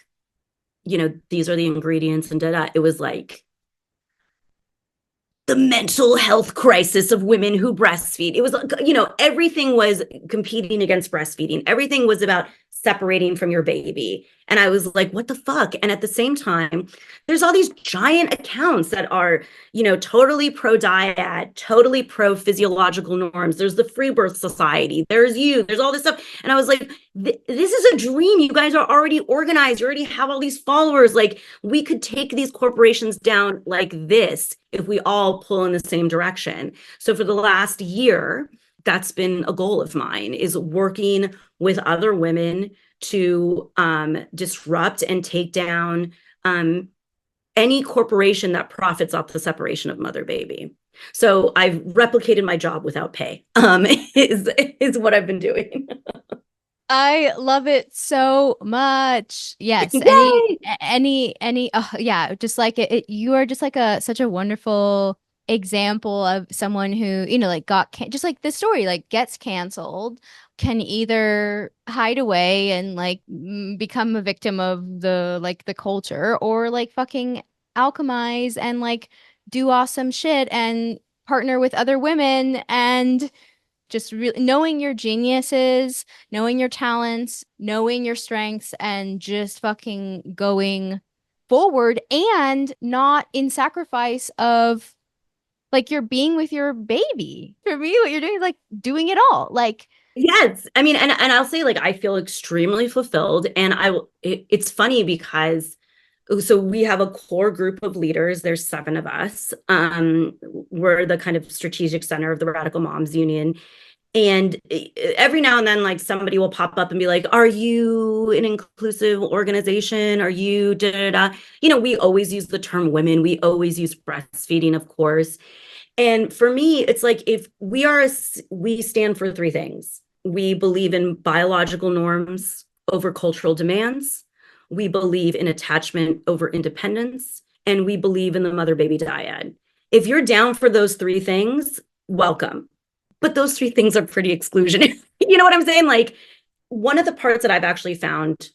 Speaker 1: these are the ingredients and da da. It was like, the mental health crisis of women who breastfeed. It was, everything was competing against breastfeeding. Everything was about separating from your baby. And I was like, what the fuck? And at the same time, there's all these giant accounts that are, totally pro dyad, totally pro physiological norms. There's the Free Birth Society. There's all this stuff. And I was like, this is a dream. You guys are already organized. You already have all these followers. Like, we could take these corporations down like this if we all pull in the same direction. So for the last year, that's been a goal of mine, is working with other women to disrupt and take down any corporation that profits off the separation of mother baby. So I've replicated my job without pay, is what I've been doing.
Speaker 2: I love it so much. Yes.
Speaker 1: Yay!
Speaker 2: Yeah, just like you are just like such a wonderful example of someone who, like just like this story, like gets canceled, can either hide away and like become a victim of the culture, or like fucking alchemize and like do awesome shit and partner with other women and just really knowing your geniuses, knowing your talents, knowing your strengths, and just fucking going forward, and not in sacrifice of like you're being with your baby. For me, what you're doing is like doing it all. Like,
Speaker 1: Yes. I mean, and I'll say like I feel extremely fulfilled. And it's funny because so we have a core group of leaders. There's 7 of us. We're the kind of strategic center of the Radical Moms Union. And every now and then, like somebody will pop up and be like, "Are you an inclusive organization? Are you da da da?" We always use the term women. We always use breastfeeding, of course. And for me, it's like if we stand for 3 things. We believe in biological norms over cultural demands. We believe in attachment over independence. And we believe in the mother baby dyad. If you're down for those 3 things, welcome. But those 3 things are pretty exclusionary. You know what I'm saying? Like, one of the parts that I've actually found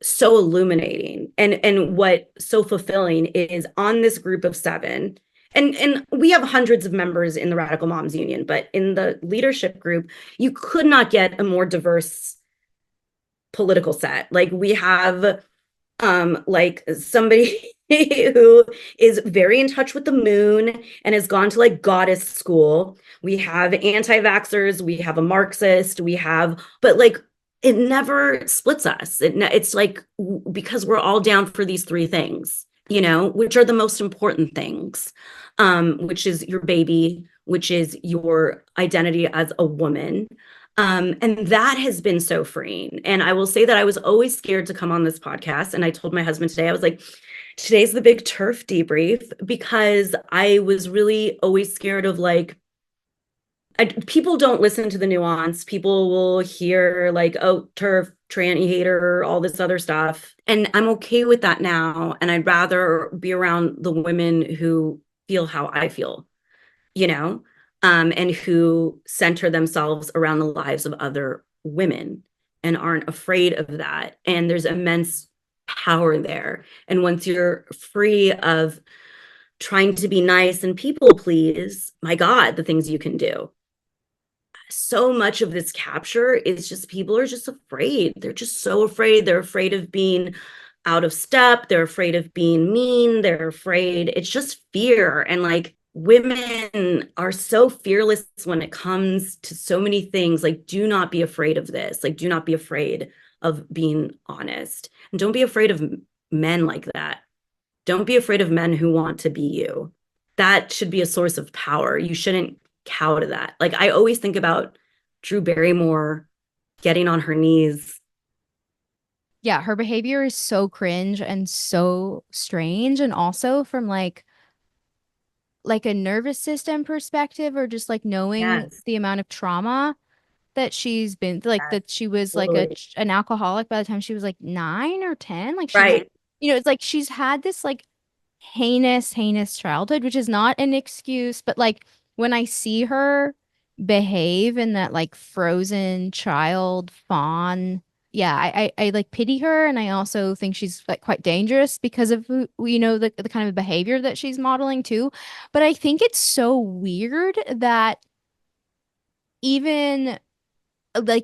Speaker 1: so illuminating and what so fulfilling is on this group of 7, and we have hundreds of members in the Radical Moms Union, but in the leadership group, you could not get a more diverse political set. Like, we have like somebody who is very in touch with the moon and has gone to like goddess school. We have anti-vaxxers, we have a Marxist, but like it never splits us. It's like, because we're all down for these 3 things, which are the most important things, which is your baby, which is your identity as a woman. And that has been so freeing. And I will say that I was always scared to come on this podcast. And I told my husband today, I was like, today's the big TERF debrief, because I was really always scared of like, people don't listen to the nuance. People will hear like, oh, TERF, tranny hater, all this other stuff. And I'm okay with that now. And I'd rather be around the women who feel how I feel, you know, and who center themselves around the lives of other women and aren't afraid of that. And there's immense power there. And once you're free of trying to be nice and people please, my God, the things you can do. So much of this capture is just people are just afraid. They're just so afraid. They're afraid of being out of step. They're afraid of being mean. They're afraid. It's just fear. And like women are so fearless when it comes to so many things. Like, do not be afraid of this. Like, do not be afraid of being honest. And don't be afraid of men like that. Don't be afraid of men who want to be you. That should be a source of power. You shouldn't cow to that. Like, I always think about Drew Barrymore getting on her knees.
Speaker 2: Yeah, her behavior is so cringe and so strange. And also from like a nervous system perspective, or just like knowing
Speaker 1: Yes,
Speaker 2: the amount of trauma that she's been like,
Speaker 1: yes,
Speaker 2: that she was like
Speaker 1: totally.
Speaker 2: an alcoholic by the time she was like 9 or 10. Like she's,
Speaker 1: Right.
Speaker 2: it's like she's had this like heinous childhood, which is not an excuse, but like when I see her behave in that like frozen child fawn, yeah, I like pity her, and I also think she's like quite dangerous because of the kind of behavior that she's modeling too. But I think it's so weird that even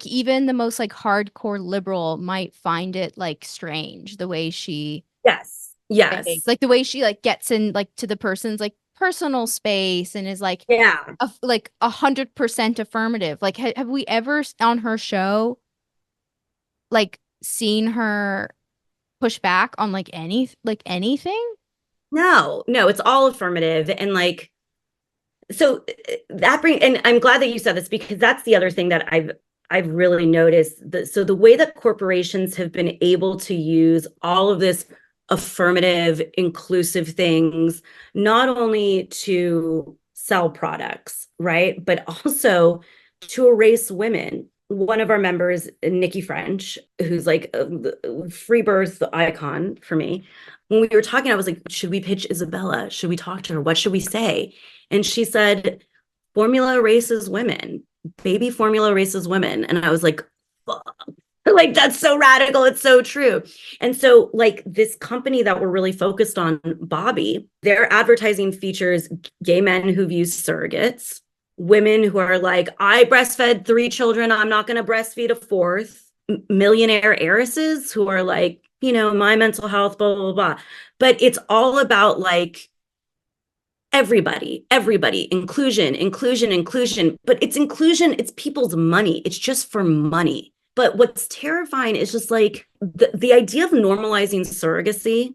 Speaker 2: even the most like hardcore liberal might find it like strange the way she
Speaker 1: Yes.
Speaker 2: behaves,
Speaker 1: Yes.
Speaker 2: like the way she like gets in like to the person's like personal space and is like
Speaker 1: Yeah.
Speaker 2: like 100% affirmative. Like have we ever on her show like seen her push back on like anything?
Speaker 1: No, no, it's all affirmative. And like, so that brings, and I'm glad that you said this because that's the other thing that I've really noticed. So the way that corporations have been able to use all of this affirmative, inclusive things, not only to sell products, right, but also to erase women. One of our members, Nikki French, who's like a free birth icon for me, when we were talking, I was like, should we pitch Isabella? Should we talk to her? What should we say? And she said, formula races women, baby formula races women. And I was like, fuck. Like, that's so radical. It's so true. And so, like, this company that we're really focused on, Bobby, their advertising features gay men who've used surrogates, women who are like, I breastfed 3 children. I'm not going to breastfeed a fourth, millionaire heiresses who are like, my mental health, blah, blah, blah. But it's all about like, everybody, inclusion, but it's inclusion, it's people's money, it's just for money. But what's terrifying is just like the idea of normalizing surrogacy,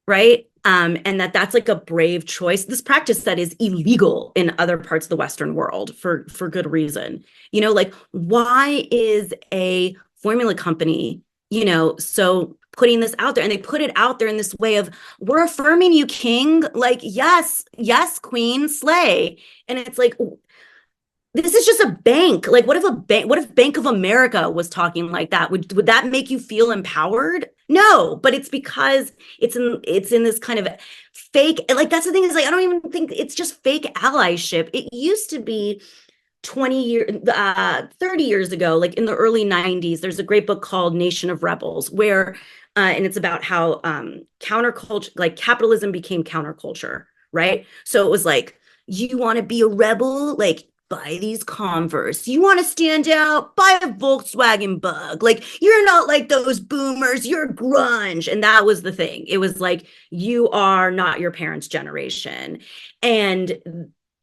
Speaker 1: right? And that's like a brave choice, this practice that is illegal in other parts of the Western world for good reason. Like, why is a formula company, so putting this out there, and they put it out there in this way of, we're affirming you, king, like, yes, queen, slay. And it's like, this is just a bank. Like, what if Bank of America was talking like that? Would that make you feel empowered? No, but it's because it's in this kind of fake, like, that's the thing, is like, I don't even think it's just fake allyship. It used to be 20 years 30 years ago, like in the early 90s. There's a great book called Nation of Rebels, where and it's about how counterculture, like capitalism became counterculture, right? So it was like, you want to be a rebel, like, buy these Converse. You want to stand out, buy a Volkswagen Bug. Like, you're not like those boomers, you're grunge. And that was the thing. It was like, you are not your parents' generation. And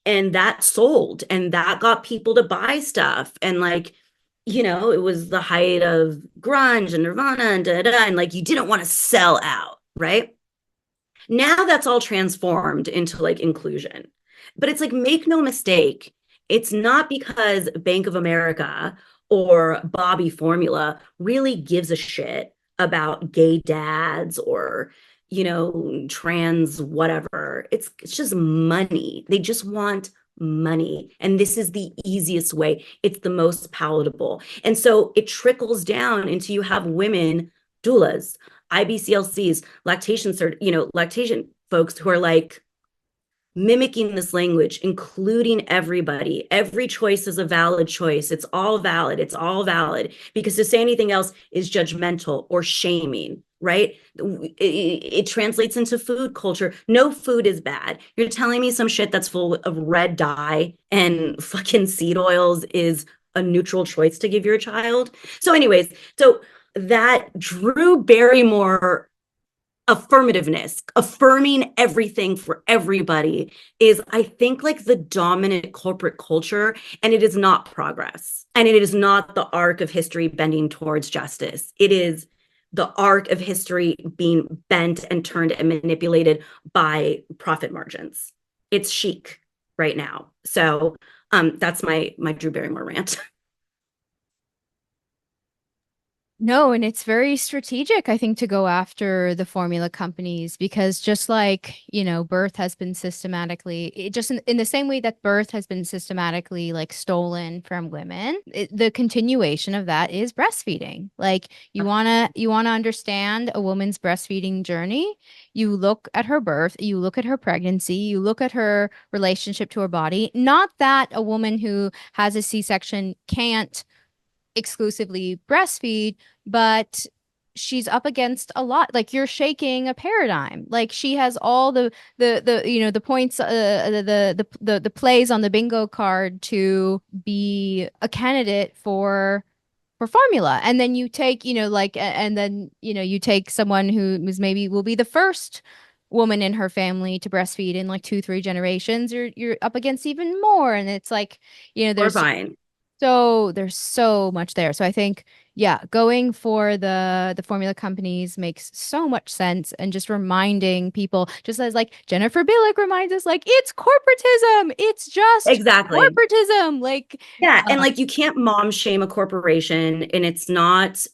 Speaker 1: that sold, and that got people to buy stuff. And like, it was the height of grunge and Nirvana and and like, you didn't want to sell out, right? Now that's all transformed into like inclusion. But it's like, make no mistake, it's not because Bank of America or Bobby Formula really gives a shit about gay dads or, trans whatever. It's just money. They just want money. And this is the easiest way. It's the most palatable. And so it trickles down into, you have women doulas, IBCLCs, lactation folks who are like mimicking this language, including everybody. Every choice is a valid choice. It's all valid. It's all valid. Because to say anything else is judgmental or shaming, right? It translates into food culture. No food is bad. You're telling me some shit that's full of red dye and fucking seed oils is a neutral choice to give your child? So anyways, so that Drew Barrymore affirmativeness, affirming everything for everybody is, I think, like the dominant corporate culture, and it is not progress. And it is not the arc of history bending towards justice. It is the arc of history being bent and turned and manipulated by profit margins. It's chic right now. So that's my Drew Barrymore rant.
Speaker 2: No, and it's very strategic, I think, to go after the formula companies because just like, birth has been systematically, just in the same way that birth has been systematically like stolen from women, the continuation of that is breastfeeding. Like you wanna understand a woman's breastfeeding journey, you look at her birth, you look at her pregnancy, you look at her relationship to her body. Not that a woman who has a C-section can't exclusively breastfeed, but she's up against a lot. Like you're shaking a paradigm. Like she has all the points, the plays on the bingo card to be a candidate for formula. And then you take, and then you take someone who is maybe will be the first woman in her family to breastfeed in like 2, 3 generations. You're up against even more, and it's like there's
Speaker 1: Horrifying.
Speaker 2: so there's so much there. So I think, yeah, going for the formula companies makes so much sense, and just reminding people, just as like Jennifer Billick reminds us, like it's corporatism. It's just
Speaker 1: Exactly.
Speaker 2: corporatism. Like,
Speaker 1: Yeah, and
Speaker 2: uh,
Speaker 1: like you can't mom shame a corporation, and it's not,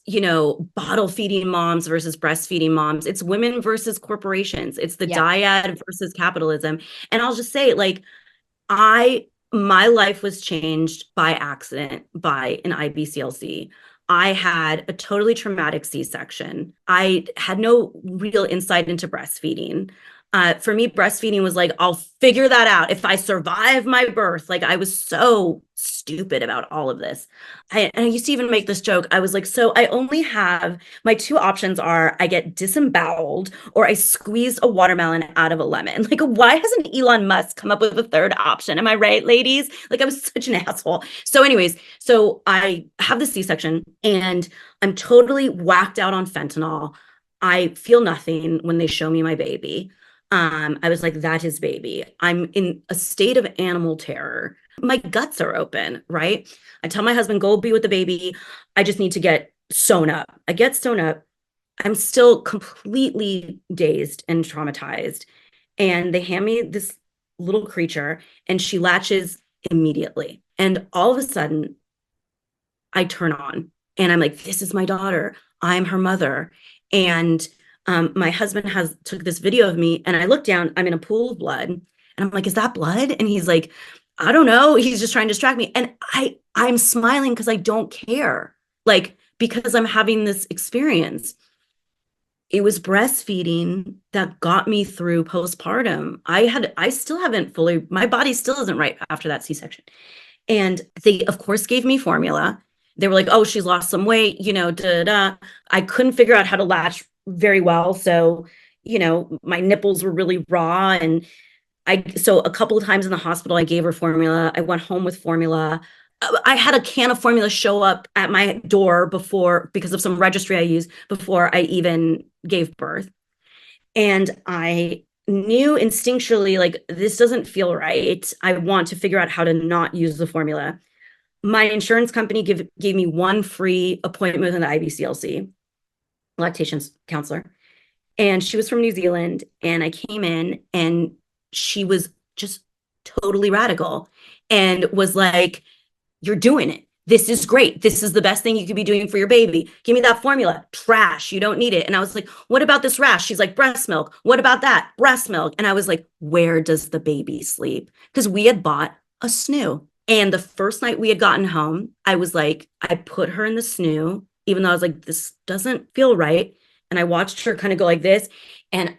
Speaker 1: bottle feeding moms versus breastfeeding moms. It's women versus corporations. It's the
Speaker 2: yeah.
Speaker 1: dyad versus capitalism. And I'll just say, like, I my life was changed by accident by an IBCLC. I had a totally traumatic C-section. I had no real insight into breastfeeding. For me, breastfeeding was like, I'll figure that out if I survive my birth. Like, I was so stupid about all of this. And I used to even make this joke. I was like, so I only have my two options are I get disemboweled or I squeeze a watermelon out of a lemon. Like, why hasn't Elon Musk come up with a third option? Am I right, ladies? Like, I was such an asshole. So, anyways, so I have the C-section and I'm totally whacked out on fentanyl. I feel nothing when they show me my baby. I was like, that is baby. I'm in a state of animal terror. My guts are open, right? I tell my husband, go be with the baby. I just need to get sewn up. I get sewn up. I'm still completely dazed and traumatized. And they hand me this little creature, and she latches immediately. And all of a sudden, I turn on and I'm like, this is my daughter. I'm her mother. And my husband has took this video of me, and I look down, I'm in a pool of blood, and I'm like, is that blood? And he's like, I don't know. He's just trying to distract me. And I'm smiling because I don't care. Like, because I'm having this experience. It was breastfeeding that got me through postpartum. I still haven't fully, my body still isn't right after that C-section. And they, of course, gave me formula. They were like, oh, she's lost some weight, da da. I couldn't figure out how to latch very well. So, my nipples were really raw. And so a couple of times in the hospital, I gave her formula. I went home with formula. I had a can of formula show up at my door because of some registry I used before I even gave birth. And I knew instinctually, like, this doesn't feel right. I want to figure out how to not use the formula. My insurance company gave me one free appointment with an IBCLC, lactation counselor. And she was from New Zealand. And I came in, and she was just totally radical and was like, you're doing it. This is great. This is the best thing you could be doing for your baby. Give me that formula. Trash. You don't need it. And I was like, what about this rash? She's like, breast milk. What about that? Breast milk. And I was like, where does the baby sleep? Because we had bought a snoo. And the first night we had gotten home, I was like, I put her in the snoo, even though I was like, this doesn't feel right. And I watched her kind of go like this. And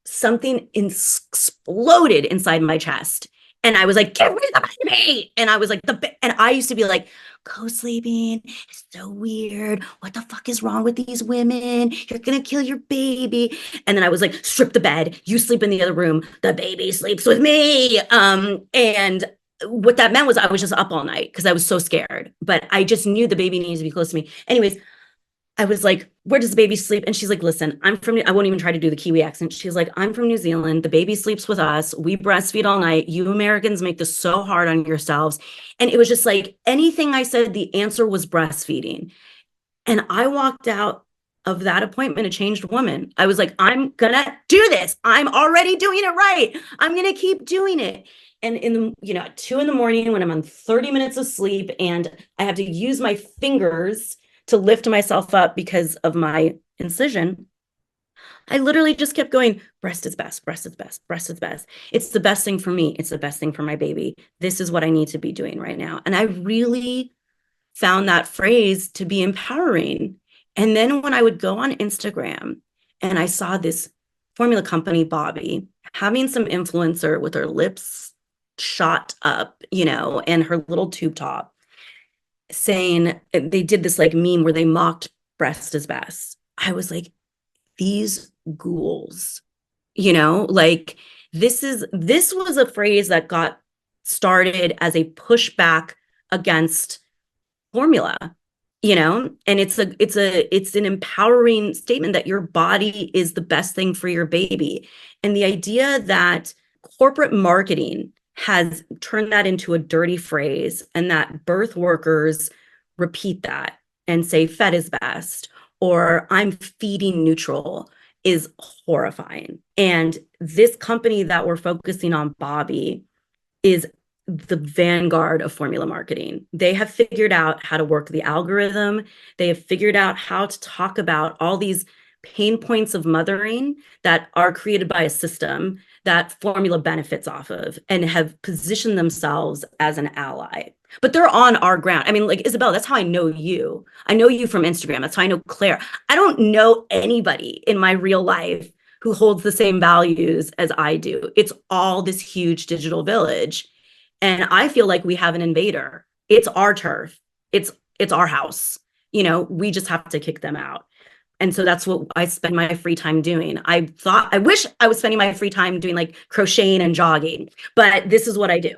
Speaker 1: something exploded inside my chest. And I was like, give me the baby. And I was like, and I used to be like, co-sleeping is so weird. What the fuck is wrong with these women? You're going to kill your baby. And then I was like, strip the bed. You sleep in the other room. The baby sleeps with me. And what that meant was I was just up all night because I was so scared. But I just knew the baby needed to be close to me. Anyways, I was like, where does the baby sleep? And she's like, listen, I won't even try to do the Kiwi accent. She's like, I'm from New Zealand. The baby sleeps with us. We breastfeed all night. You Americans make this so hard on yourselves. And it was just like anything I said, the answer was breastfeeding. And I walked out of that appointment a changed woman. I was like, I'm gonna do this. I'm already doing it right. I'm gonna keep doing it. And at 2 in the morning when I'm on 30 minutes of sleep and I have to use my fingers to lift myself up because of my incision, I literally just kept going, breast is best, breast is best, breast is best. It's the best thing for me. It's the best thing for my baby. This is what I need to be doing right now. And I really found that phrase to be empowering. And then when I would go on Instagram and I saw this formula company, Bobby, having some influencer with her lips shot up, and her little tube top, saying they did this like meme where they mocked breast is best. I was like, these ghouls, like this was a phrase that got started as a pushback against formula, and it's an empowering statement that your body is the best thing for your baby. And the idea that corporate marketing has turned that into a dirty phrase and that birth workers repeat that and say fed is best or I'm feeding neutral is horrifying. And this company that we're focusing on, Bobby, is the vanguard of formula marketing. They have figured out how to work the algorithm. They have figured out how to talk about all these pain points of mothering that are created by a system that formula benefits off of and have positioned themselves as an ally. But they're on our ground. I mean, like, Isabel, that's how I know you. I know you from Instagram. That's how I know Claire. I don't know anybody in my real life who holds the same values as I do. It's all this huge digital village. And I feel like we have an invader. It's our turf. It's our house. We just have to kick them out. And so that's what I spend my free time doing. I wish I was spending my free time doing like crocheting and jogging, but this is what I do.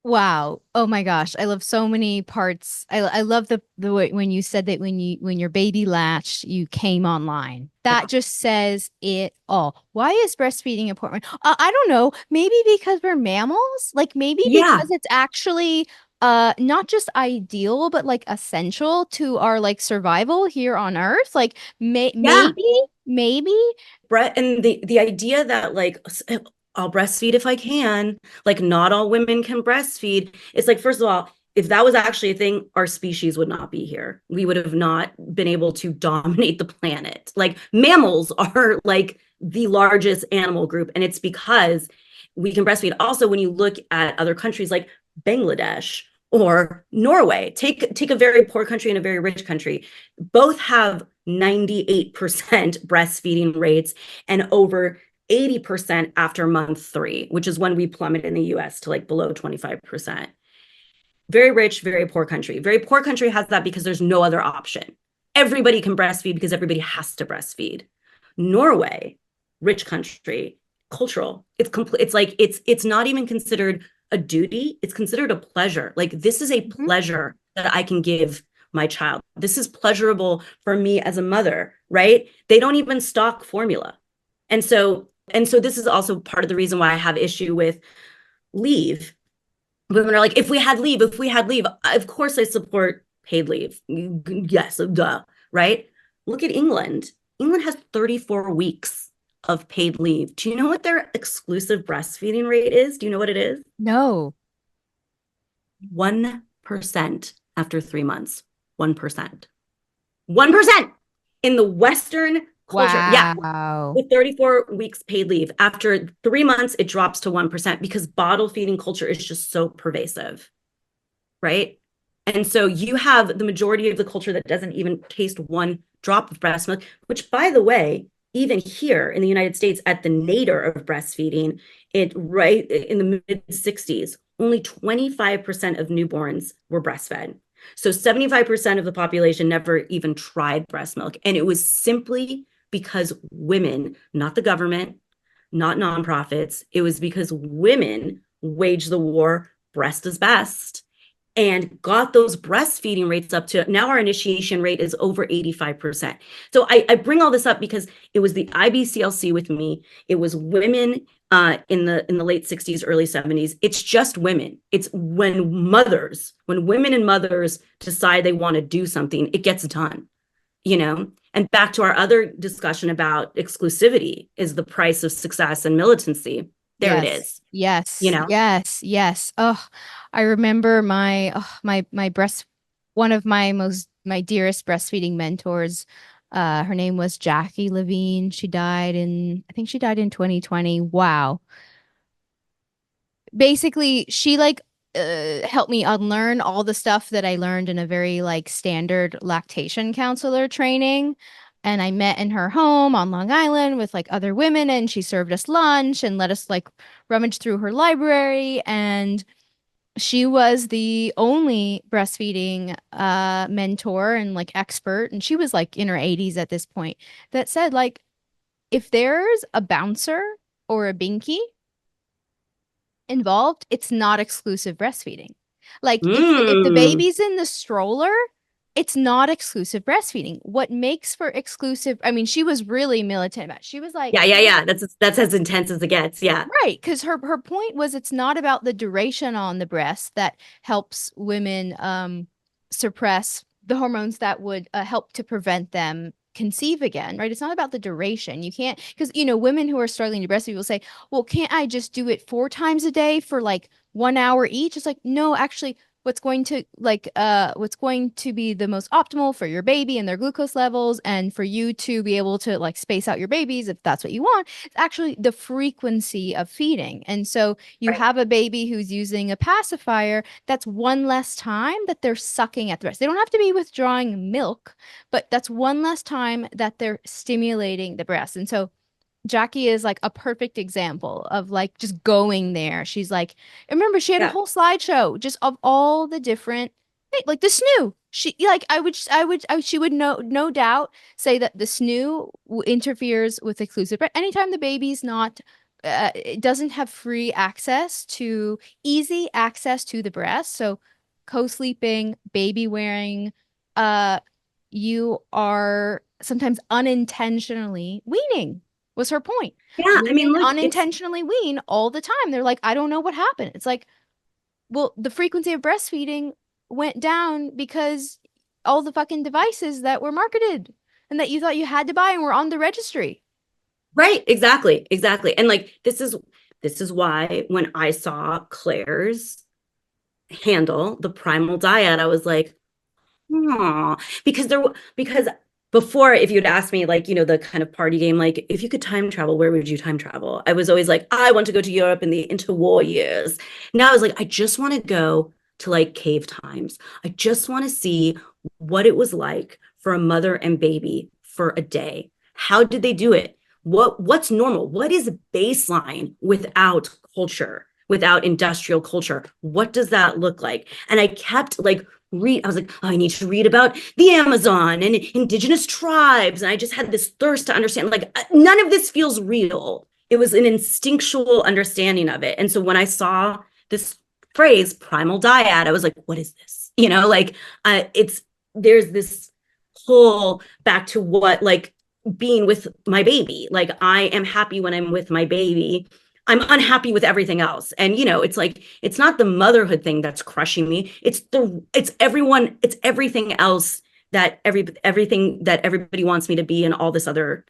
Speaker 2: Wow. Oh my gosh. I love so many parts. I love the way when you said that when your baby latched, you came online. That just says it all. Why is breastfeeding important? I don't know. Maybe because we're mammals? Like maybe
Speaker 1: Yeah.
Speaker 2: because it's actually not just ideal but like essential to our like survival here on Earth. Like
Speaker 1: Yeah.
Speaker 2: maybe.
Speaker 1: Brett, and the idea that like I'll breastfeed if I can, like not all women can breastfeed. It's like, first of all, if that was actually a thing, our species would not be here. We would have not been able to dominate the planet. Like mammals are like the largest animal group, and it's because we can breastfeed. Also, when you look at other countries like Bangladesh or Norway, take a very poor country and a very rich country, both have 98% breastfeeding rates and over 80% after month 3, which is when we plummet in the US to like below 25%. Very rich, very poor country. Very poor country has that because there's no other option. Everybody can breastfeed because everybody has to breastfeed. Norway, rich country, cultural. It's complete. It's like it's not even considered a duty. It's considered a pleasure. Like this is a pleasure that I can give my child. This is pleasurable for me as a mother, right? They don't even stock formula. And so this is also part of the reason why I have issue with leave. Women are like, if we had leave, of course I support paid leave. Yes, duh, right? Look at England. England has 34 weeks of paid leave. Do you know what their exclusive breastfeeding rate is? Do you know what it is?
Speaker 2: No.
Speaker 1: 1% after 3 months. 1%. 1% in the Western culture. Yeah.
Speaker 2: Wow.
Speaker 1: With 34 weeks paid leave. After 3 months, it drops to 1% because bottle feeding culture is just so pervasive, right? And so you have the majority of the culture that doesn't even taste one drop of breast milk, which, by the way, even here in the United States at the nadir of breastfeeding, it right in the mid 60s, only 25% of newborns were breastfed. So 75% of the population never even tried breast milk. And it was simply because women, not the government, not nonprofits, it was because women waged the war, breast is best. and got those breastfeeding rates up to now our initiation rate is over 85%. So I bring all this up because it was the IBCLC with me. It was women in the late 60s, early 70s. It's just women. It's when women and mothers decide they want to do something, it gets done, you know? And back to our other discussion about exclusivity is the price of success and militancy. There it
Speaker 2: Yes.
Speaker 1: is, you
Speaker 2: Yes.
Speaker 1: know?
Speaker 2: Yes. Yes. Oh, I remember one of my dearest breastfeeding mentors. Her name was Jackie Levine. I think she died in 2020. Wow. Basically, she helped me unlearn all the stuff that I learned in a very like standard lactation counselor training. And I met in her home on Long Island with like other women, and she served us lunch and let us like rummage through her library. And she was the only breastfeeding mentor and like expert, and she was like in her 80s at this point, that said like if there's a bouncer or a binky involved, it's not exclusive breastfeeding. Like if the
Speaker 1: Mm.
Speaker 2: baby's in the stroller, it's not exclusive breastfeeding. What makes for exclusive, I mean, she was really militant about it. She was like,
Speaker 1: Yeah. That's as intense as it gets. Yeah.
Speaker 2: right, because her point was it's not about the duration on the breast that helps women suppress the hormones that would help to prevent them conceive again, right? It's not about the duration. You can't, because women who are struggling to breastfeed will say, well, can't I just do it 4 times a day for like 1 hour each? It's like, no, actually, what's going to be the most optimal for your baby and their glucose levels, and for you to be able to like space out your babies if that's what you want, it's actually the frequency of feeding. And so you
Speaker 1: Right.
Speaker 2: have a baby who's using a pacifier, that's one less time that they're sucking at the breast. They don't have to be withdrawing milk, but that's one less time that they're stimulating the breast. And so Jackie is like a perfect example of like just going there. She's like, remember, she had a
Speaker 1: Yeah.
Speaker 2: whole slideshow just of all the different, like the snoo. She like she would no doubt say that the snoo interferes with exclusive. But anytime the baby's not, it doesn't have free access to easy access to the breast. So co-sleeping, baby wearing, uh, you are sometimes unintentionally weaning was her point.
Speaker 1: Yeah. I mean,
Speaker 2: Women
Speaker 1: look, it's
Speaker 2: unintentionally wean all the time. They're like, I don't know what happened. It's like, well, the frequency of breastfeeding went down because all the fucking devices that were marketed and that you thought you had to buy and were on the registry.
Speaker 1: right. Exactly. Exactly. And like, this is why when I saw Claire's handle, the primal diet, I was like, oh, because before, if you'd asked me, like, the kind of party game, like, if you could time travel, where would you time travel? I was always like, I want to go to Europe in the interwar years. Now I was like, I just want to go to like cave times. I just want to see what it was like for a mother and baby for a day. How did they do it? What's normal? What is baseline without culture, without industrial culture? What does that look like? And I kept like I was like, oh, I need to read about the Amazon and indigenous tribes. And I just had this thirst to understand, like, none of this feels real. It was an instinctual understanding of it. And so when I saw this phrase, primal dyad, I was like, what is this? Like, there's this pull back to what, like, being with my baby. Like, I am happy when I'm with my baby. I'm unhappy with everything else. And it's like it's not the motherhood thing that's crushing me. It's everything else everything that everybody wants me to be and all this other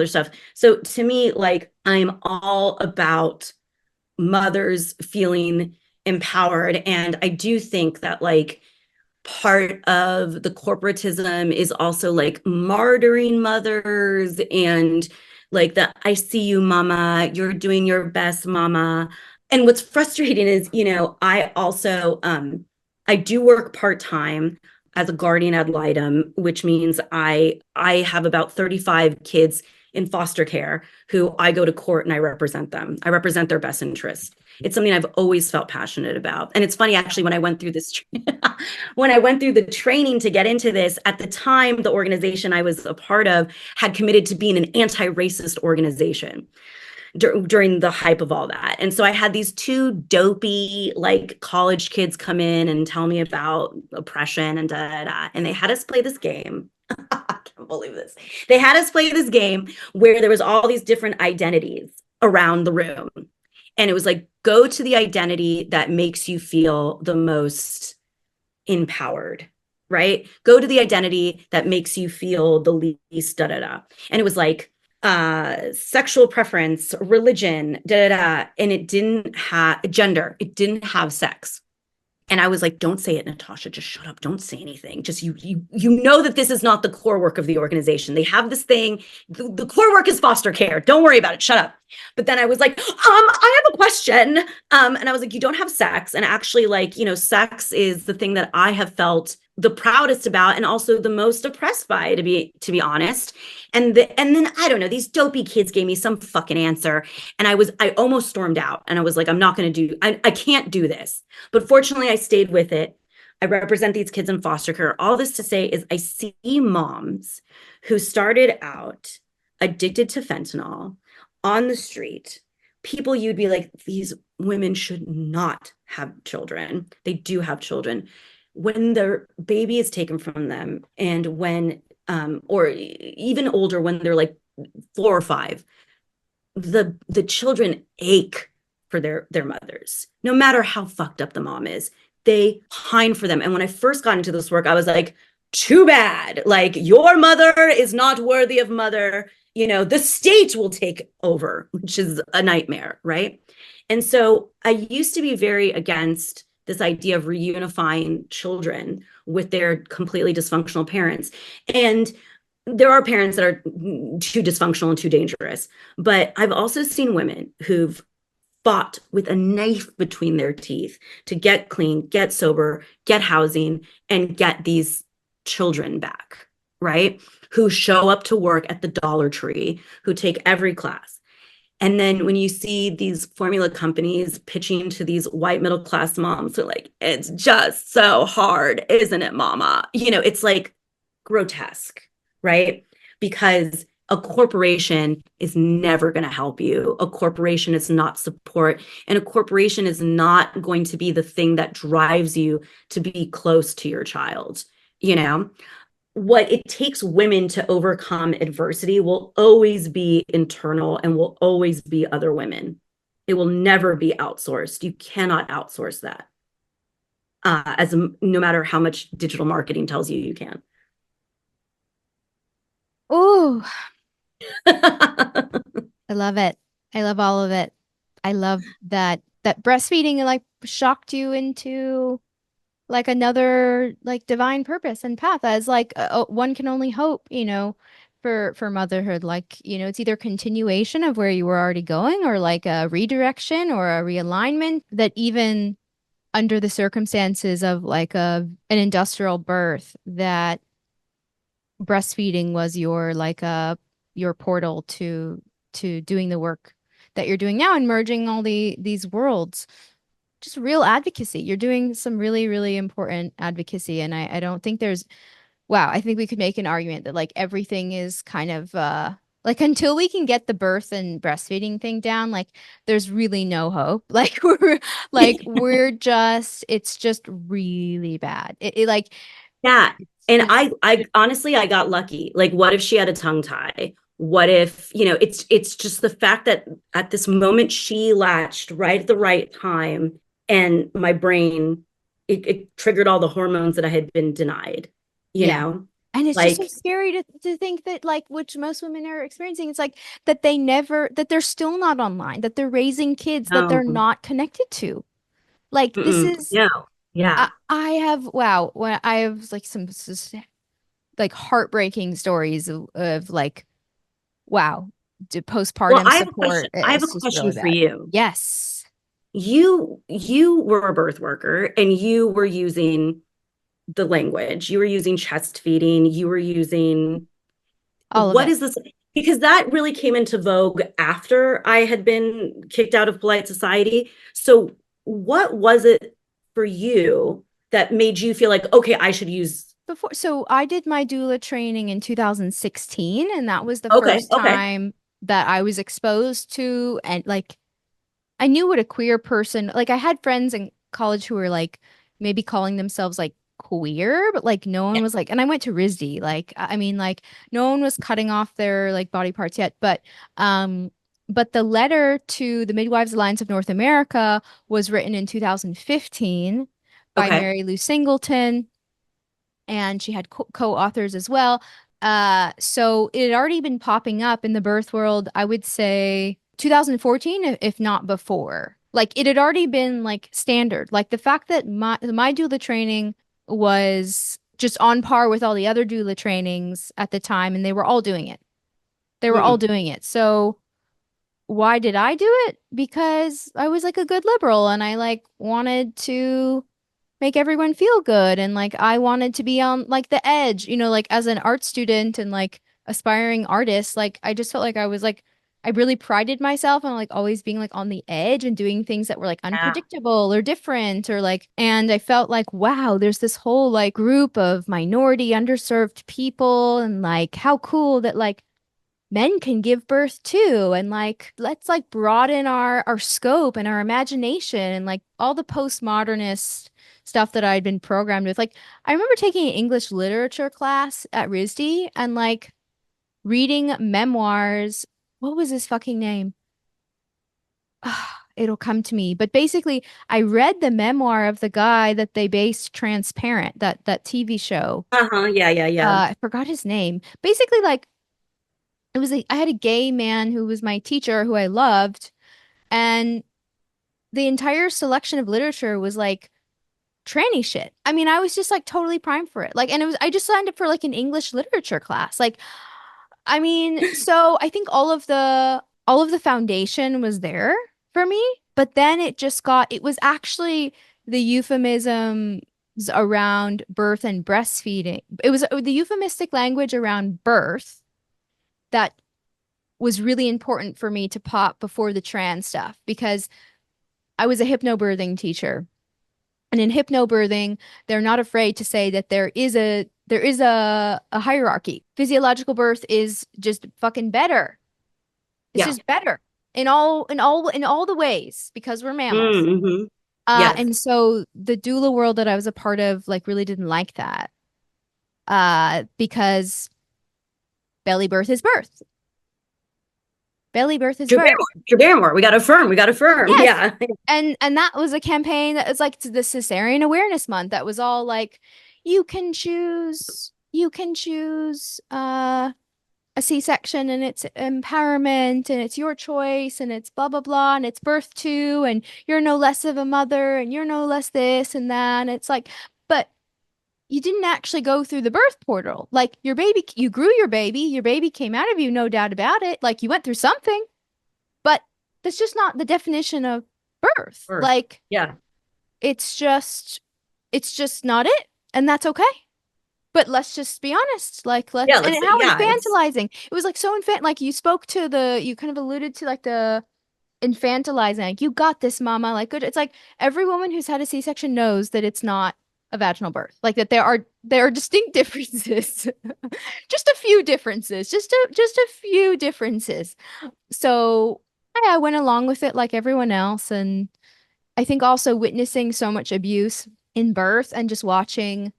Speaker 1: stuff. So to me, like I'm all about mothers feeling empowered. And I do think that like part of the corporatism is also like martyring mothers and like the I see you mama, you're doing your best mama. And what's frustrating is, I also I do work part-time as a guardian ad litem, which means I have about 35 kids in foster care who I go to court and I represent them. I represent their best interest. It's something I've always felt passionate about. And it's funny actually when I went through this when I went through the training to get into this, at the time, the organization I was a part of had committed to being an anti-racist organization. during the hype of all that. And so I had these two dopey like college kids come in and tell me about oppression and da da da. And they had us play this game. I can't believe this. They had us play this game where there was all these different identities around the room. And it was like, go to the identity that makes you feel the most empowered, right? Go to the identity that makes you feel the least da da da. And it was like sexual preference, religion, da da da. And it didn't have gender, it didn't have sex. And I was like, don't say it, Natasha, just shut up. Don't say anything. Just you know that this is not the core work of the organization. They have this thing. The core work is foster care. Don't worry about it. Shut up. But then I was like, I have a question. And I was like, you don't have sex. And actually, like, you know, sex is the thing that I have felt the proudest about and also the most oppressed by, to be honest. And then I don't know, these dopey kids gave me some fucking answer. And I almost stormed out. And I was like, I'm not going to I can't do this. But fortunately, I stayed with it. I represent these kids in foster care. All this to say is I see moms who started out addicted to fentanyl on the street, people you'd be like, these women should not have children. They do have children. When their baby is taken from them and when, or even older, when they're like 4 or 5, the children ache for their mothers, no matter how fucked up the mom is. They pine for them. And when I first got into this work, I was like, too bad. Like, your mother is not worthy of mother. You know, the state will take over, which is a nightmare, right? And so I used to be very against this idea of reunifying children with their completely dysfunctional parents. And there are parents that are too dysfunctional and too dangerous. But I've also seen women who've fought with a knife between their teeth to get clean, get sober, get housing, and get these children back, right? Who show up to work at the Dollar Tree, who take every class. And then when you see these formula companies pitching to these white middle class moms, they're like, it's just so hard, isn't it, mama? You know, it's like grotesque, right? Because a corporation is never going to help you. A corporation is not support. And a corporation is not going to be the thing that drives you to be close to your child. You know, what it takes women to overcome adversity will always be internal and will always be other women. It will never be outsourced. You cannot outsource that. No matter how much digital marketing tells you can.
Speaker 2: Oh, I love it. I love all of it. I love that breastfeeding like shocked you into like another like divine purpose and path as like one can only hope, you know, for motherhood. Like, you know, it's either continuation of where you were already going or like a redirection or a realignment that even under the circumstances of like an industrial birth, that breastfeeding was your like your portal to doing the work that you're doing now and merging all these worlds. Just real advocacy. You're doing some really, really important advocacy. And I don't think there's, wow, I think we could make an argument that like everything is kind of like until we can get the birth and breastfeeding thing down, like there's really no hope. Like we're just, it's just really bad. It like,
Speaker 1: yeah. And I honestly, I got lucky. Like, what if she had a tongue tie? What if, you know, it's just the fact that at this moment she latched right at the right time and my brain, it triggered all the hormones that I had been denied, you
Speaker 2: yeah.
Speaker 1: know?
Speaker 2: And it's
Speaker 1: Like,
Speaker 2: just so scary to think that like, which most women are experiencing, it's like that they never, that they're still not online, that they're raising kids that they're
Speaker 1: no,
Speaker 2: not connected to. Like this is,
Speaker 1: no, yeah.
Speaker 2: I have, wow, when I have like some like heartbreaking stories of like, wow,
Speaker 1: Well,
Speaker 2: postpartum
Speaker 1: I have a
Speaker 2: support
Speaker 1: question. I have a
Speaker 2: is just
Speaker 1: question
Speaker 2: really
Speaker 1: for
Speaker 2: bad.
Speaker 1: you.
Speaker 2: Yes.
Speaker 1: You were a birth worker and you were using the language. You were using chest feeding. You were using
Speaker 2: All of
Speaker 1: what
Speaker 2: it.
Speaker 1: is this? Because that really came into vogue after I had been kicked out of polite society. So what was it for you that made you feel like, okay, I should use?
Speaker 2: Before, so I did my doula training in 2016, and that was the
Speaker 1: Okay,
Speaker 2: first
Speaker 1: okay.
Speaker 2: time. that I was exposed to, and like I knew what a queer person, like I had friends in college who were like maybe calling themselves like queer, but like no one
Speaker 1: Yeah.
Speaker 2: was like, and I went to RISD, like I mean like no one was cutting off their like body parts yet, um but the letter to the Midwives Alliance of North America was written in 2015 by
Speaker 1: Okay.
Speaker 2: Mary Lou Singleton, and she had co-authors as well. So it had already been popping up in the birth world, I would say 2014, if not before. Like it had already been like standard. Like the fact that my doula training was just on par with all the other doula trainings at the time, and they were all doing it. They were all
Speaker 1: Hmm.
Speaker 2: doing it. So why did I do it? Because I was like a good liberal and I like wanted to make everyone feel good, and like I wanted to be on like the edge, like as an art student and like aspiring artist, like I just felt like I was like I really prided myself on like always being like on the edge and doing things that were like
Speaker 1: Yeah.
Speaker 2: unpredictable or different or like, and I felt like wow, there's this whole like group of minority underserved people, and like how cool that like men can give birth too, and like let's like broaden our scope and our imagination, and like all the postmodernist stuff that I'd been programmed with. Like I remember taking an English literature class at RISD and like reading memoirs. What was his fucking name? It'll come to me. But basically, I read the memoir of the guy that they based Transparent, that TV show.
Speaker 1: Uh-huh. Yeah, yeah, yeah.
Speaker 2: I forgot his name. Basically, like it was I had a gay man who was my teacher who I loved, and the entire selection of literature was like tranny shit. I mean, I was just like totally primed for it. Like, and it was I just signed up for like an English literature class. Like, I mean, so I think all of the foundation was there for me, but then it was actually the euphemisms around birth and breastfeeding. It was the euphemistic language around birth that was really important for me to pop before the trans stuff, because I was a hypnobirthing teacher. And in hypnobirthing, they're not afraid to say that there is a hierarchy. Physiological birth is just fucking better. It's
Speaker 1: Yeah.
Speaker 2: just better in all the ways, because we're mammals.
Speaker 1: Mm-hmm. Yes.
Speaker 2: And so the doula world that I was a part of like really didn't like that. Because belly birth is birth. Belly birth is
Speaker 1: Drew
Speaker 2: birth.
Speaker 1: Barrymore. Drew Barrymore. We got to affirm. We got to affirm.
Speaker 2: Yes.
Speaker 1: Yeah.
Speaker 2: And that was a campaign that was like the Cesarean Awareness Month, that was all like you can choose a C-section, and it's empowerment, and it's your choice, and it's blah blah blah, and it's birth too, and you're no less of a mother, and you're no less this and that. And it's like, but you didn't actually go through the birth portal. Like you grew your baby came out of you, no doubt about it. Like you went through something, but that's just not the definition of birth.
Speaker 1: Birth.
Speaker 2: Like
Speaker 1: Yeah.
Speaker 2: it's just it's just not it, and that's okay. But let's just be honest, like
Speaker 1: Yeah.
Speaker 2: and
Speaker 1: Let's.
Speaker 2: how
Speaker 1: Yeah. It's.
Speaker 2: infantilizing. It was like so like you kind of alluded to like the infantilizing, like you got this mama, like good. It's like every woman who's had a C-section knows that it's not a vaginal birth, like that there are distinct differences. Just a few differences, just a few differences. So yeah, I went along with it like everyone else. And I think also witnessing so much abuse in birth and just watching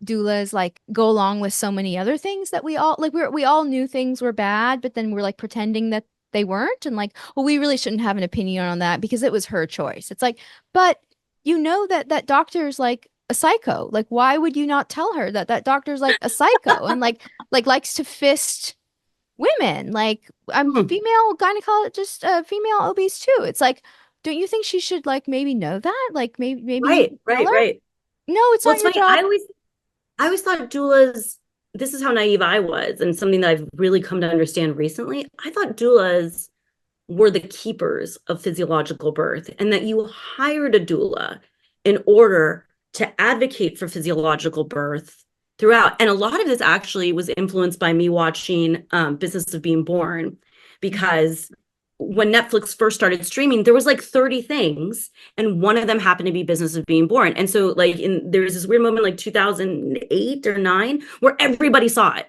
Speaker 2: doulas like go along with so many other things that we all knew things were bad, but then we're like pretending that they weren't, and like, well, we really shouldn't have an opinion on that because it was her choice. It's like, but that doctor's like a psycho. Like, why would you not tell her that doctor's like a psycho and like likes to fist women? Like, I'm
Speaker 1: Hmm.
Speaker 2: female gynecologist, female OBs too. It's like, don't you think she should like maybe know that? Like maybe you
Speaker 1: Right.
Speaker 2: can tell
Speaker 1: Right.
Speaker 2: her.
Speaker 1: Right.
Speaker 2: No, it's
Speaker 1: Well,
Speaker 2: not
Speaker 1: it's
Speaker 2: your
Speaker 1: funny.
Speaker 2: job.
Speaker 1: I always thought doulas, this is how naive I was, and something that I've really come to understand recently. I thought doulas were the keepers of physiological birth, and that you hired a doula in order to advocate for physiological birth throughout. And a lot of this actually was influenced by me watching Business of Being Born, because when Netflix first started streaming, there was like 30 things, and one of them happened to be Business of Being Born. And so like there was this weird moment like 2008 or 9 where everybody saw it.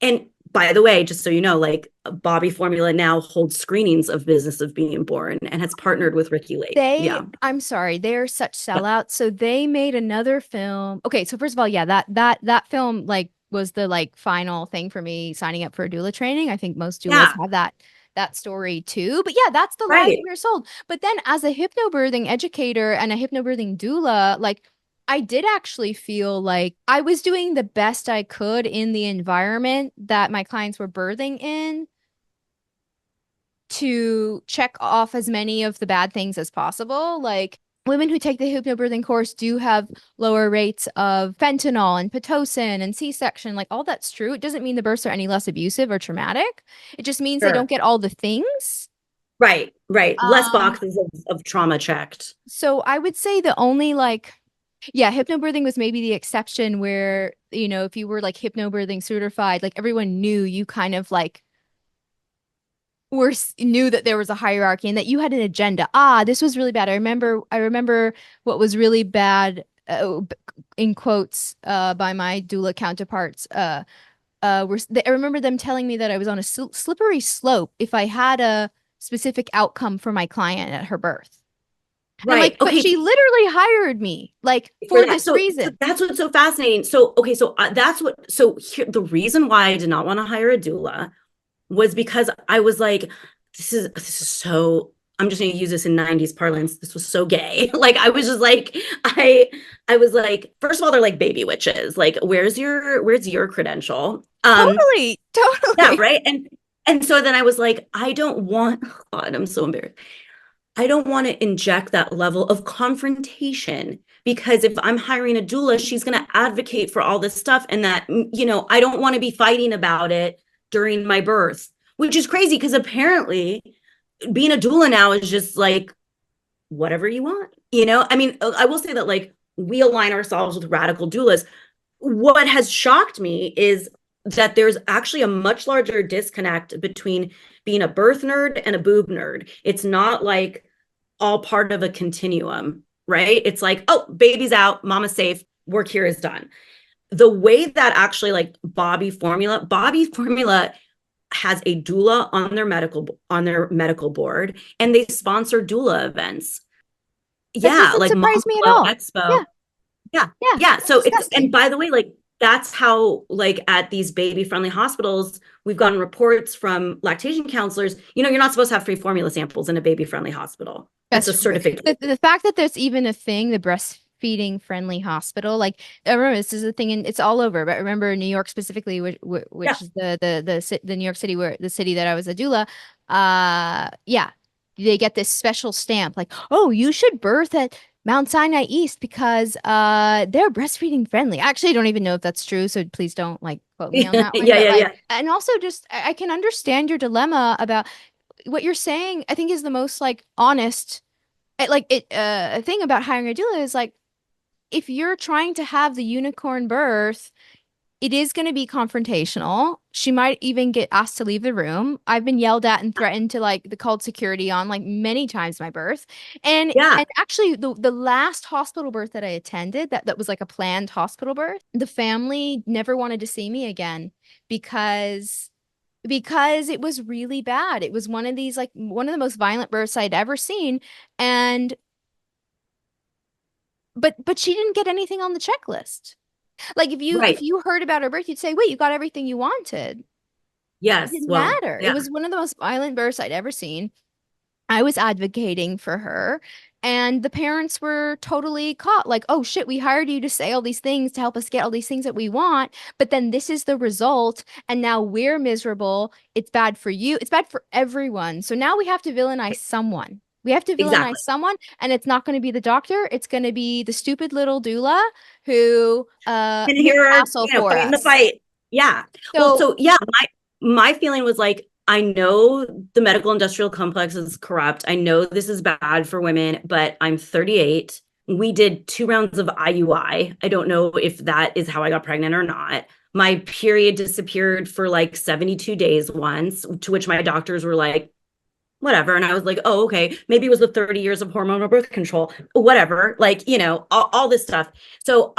Speaker 1: And by the way, just so you know, like Bobby Formula now holds screenings of Business of Being Born and has partnered with Ricky Lake.
Speaker 2: They,
Speaker 1: Yeah.
Speaker 2: I'm sorry, they're such sellouts. So they made another film. Okay, so first of all, yeah, that film like was the like final thing for me signing up for a doula training. I think most doulas
Speaker 1: Yeah.
Speaker 2: have that story too. But yeah, that's the lie that
Speaker 1: Right.
Speaker 2: we were sold. But then as a hypnobirthing educator and a hypnobirthing doula, like I did actually feel like I was doing the best I could in the environment that my clients were birthing in to check off as many of the bad things as possible. Like women who take the hypnobirthing course do have lower rates of fentanyl and Pitocin and C-section. Like all that's true. It doesn't mean the births are any less abusive or traumatic. It just means they don't
Speaker 1: Sure.
Speaker 2: get all the things.
Speaker 1: Right. Right. Less
Speaker 2: Um,
Speaker 1: boxes of trauma checked.
Speaker 2: so I would say the only like, yeah, hypnobirthing was maybe the exception where, you know, if you were like hypnobirthing certified, like everyone knew you kind of like were knew that there was a hierarchy and that you had an agenda. Ah, this was really bad. I remember what was really bad in quotes by my doula counterparts I remember them telling me that I was on a slippery slope if I had a specific outcome for my client at her birth. And I'm like,
Speaker 1: Right.
Speaker 2: but
Speaker 1: Okay.
Speaker 2: she literally hired me like
Speaker 1: For
Speaker 2: for
Speaker 1: that.
Speaker 2: this
Speaker 1: So
Speaker 2: reason.
Speaker 1: that's what's so fascinating. So, okay. So that's what, so here, the reason why I did not want to hire a doula was because I was like, this is so, I'm just going to use this in 90s parlance. This was so gay. Like I was just like, I was like, first of all, they're like baby witches. Like, where's your credential?
Speaker 2: Totally,
Speaker 1: Yeah,
Speaker 2: totally.
Speaker 1: right. And so then I was like, I don't want, oh God, I'm so embarrassed. I don't want to inject that level of confrontation because if I'm hiring a doula, she's going to advocate for all this stuff. And that, I don't want to be fighting about it during my birth, which is crazy because apparently being a doula now is just like whatever you want. I mean, I will say that like we align ourselves with radical doulas. What has shocked me is that there's actually a much larger disconnect between being a birth nerd and a boob nerd. It's not like all part of a continuum, right? It's like, oh, baby's out, mama's safe, work here is done. The way that actually like Bobby Formula has a doula on their medical board, and they sponsor doula events.
Speaker 2: That
Speaker 1: Yeah,
Speaker 2: doesn't
Speaker 1: like Mom
Speaker 2: surprise me at
Speaker 1: Flow
Speaker 2: all.
Speaker 1: Expo.
Speaker 2: Yeah,
Speaker 1: Yeah.
Speaker 2: yeah,
Speaker 1: Yeah.
Speaker 2: it's
Speaker 1: So and
Speaker 2: disgusting.
Speaker 1: by the way, like that's how, like at these baby friendly hospitals, we've gotten reports from lactation counselors, you're not supposed to have free formula samples in a baby friendly hospital. That's a
Speaker 2: That's
Speaker 1: certificate.
Speaker 2: the fact that there's even a thing, the breastfeeding friendly hospital. Like I remember this is a thing, and it's all over. But I remember New York specifically,
Speaker 1: Yeah.
Speaker 2: which is the New York City where the city that I was a doula. Yeah, they get this special stamp, like, oh, you should birth at Mount Sinai East because they're breastfeeding friendly. Actually, I don't even know if that's true, so please don't like quote me on
Speaker 1: Yeah.
Speaker 2: that one. But
Speaker 1: Yeah.
Speaker 2: like,
Speaker 1: Yeah.
Speaker 2: and also just I can understand your dilemma about what you're saying. I think is the most like honest a thing about hiring a doula is like if you're trying to have the unicorn birth, it is going to be confrontational. She might even get asked to leave the room. I've been yelled at and threatened to like the called security on like many times my birth.
Speaker 1: Yeah.
Speaker 2: And actually the last hospital birth that I attended that was like a planned hospital birth, the family never wanted to see me again because it was really bad. It was one of these like one of the most violent births I'd ever seen. And but she didn't get anything on the checklist. Like if
Speaker 1: Right.
Speaker 2: you heard about her birth, you'd say, "Wait, you got everything you wanted." It
Speaker 1: Yes.
Speaker 2: didn't
Speaker 1: Well,
Speaker 2: matter. It
Speaker 1: yeah.
Speaker 2: was one of the most violent births I'd ever seen. I was advocating for her, and the parents were totally caught. Like, "Oh shit, we hired you to say all these things to help us get all these things that we want, but then this is the result, and now we're miserable. It's bad for you. It's bad for everyone. So now we have to villainize someone." We have to villainize
Speaker 1: Exactly.
Speaker 2: someone, and it's not going to be the doctor. It's going to be the stupid little doula who
Speaker 1: And
Speaker 2: made
Speaker 1: here
Speaker 2: an
Speaker 1: are,
Speaker 2: asshole for
Speaker 1: fighting the
Speaker 2: us.
Speaker 1: fight. Yeah. Well,
Speaker 2: So
Speaker 1: so yeah, my feeling was like, I know the medical industrial complex is corrupt. I know this is bad for women, but I'm 38. We did 2 rounds of IUI. I don't know if that is how I got pregnant or not. My period disappeared for like 72 days once, to which my doctors were like, whatever. And I was like, oh, okay. Maybe it was the 30 years of hormonal birth control, whatever. Like, all this stuff. So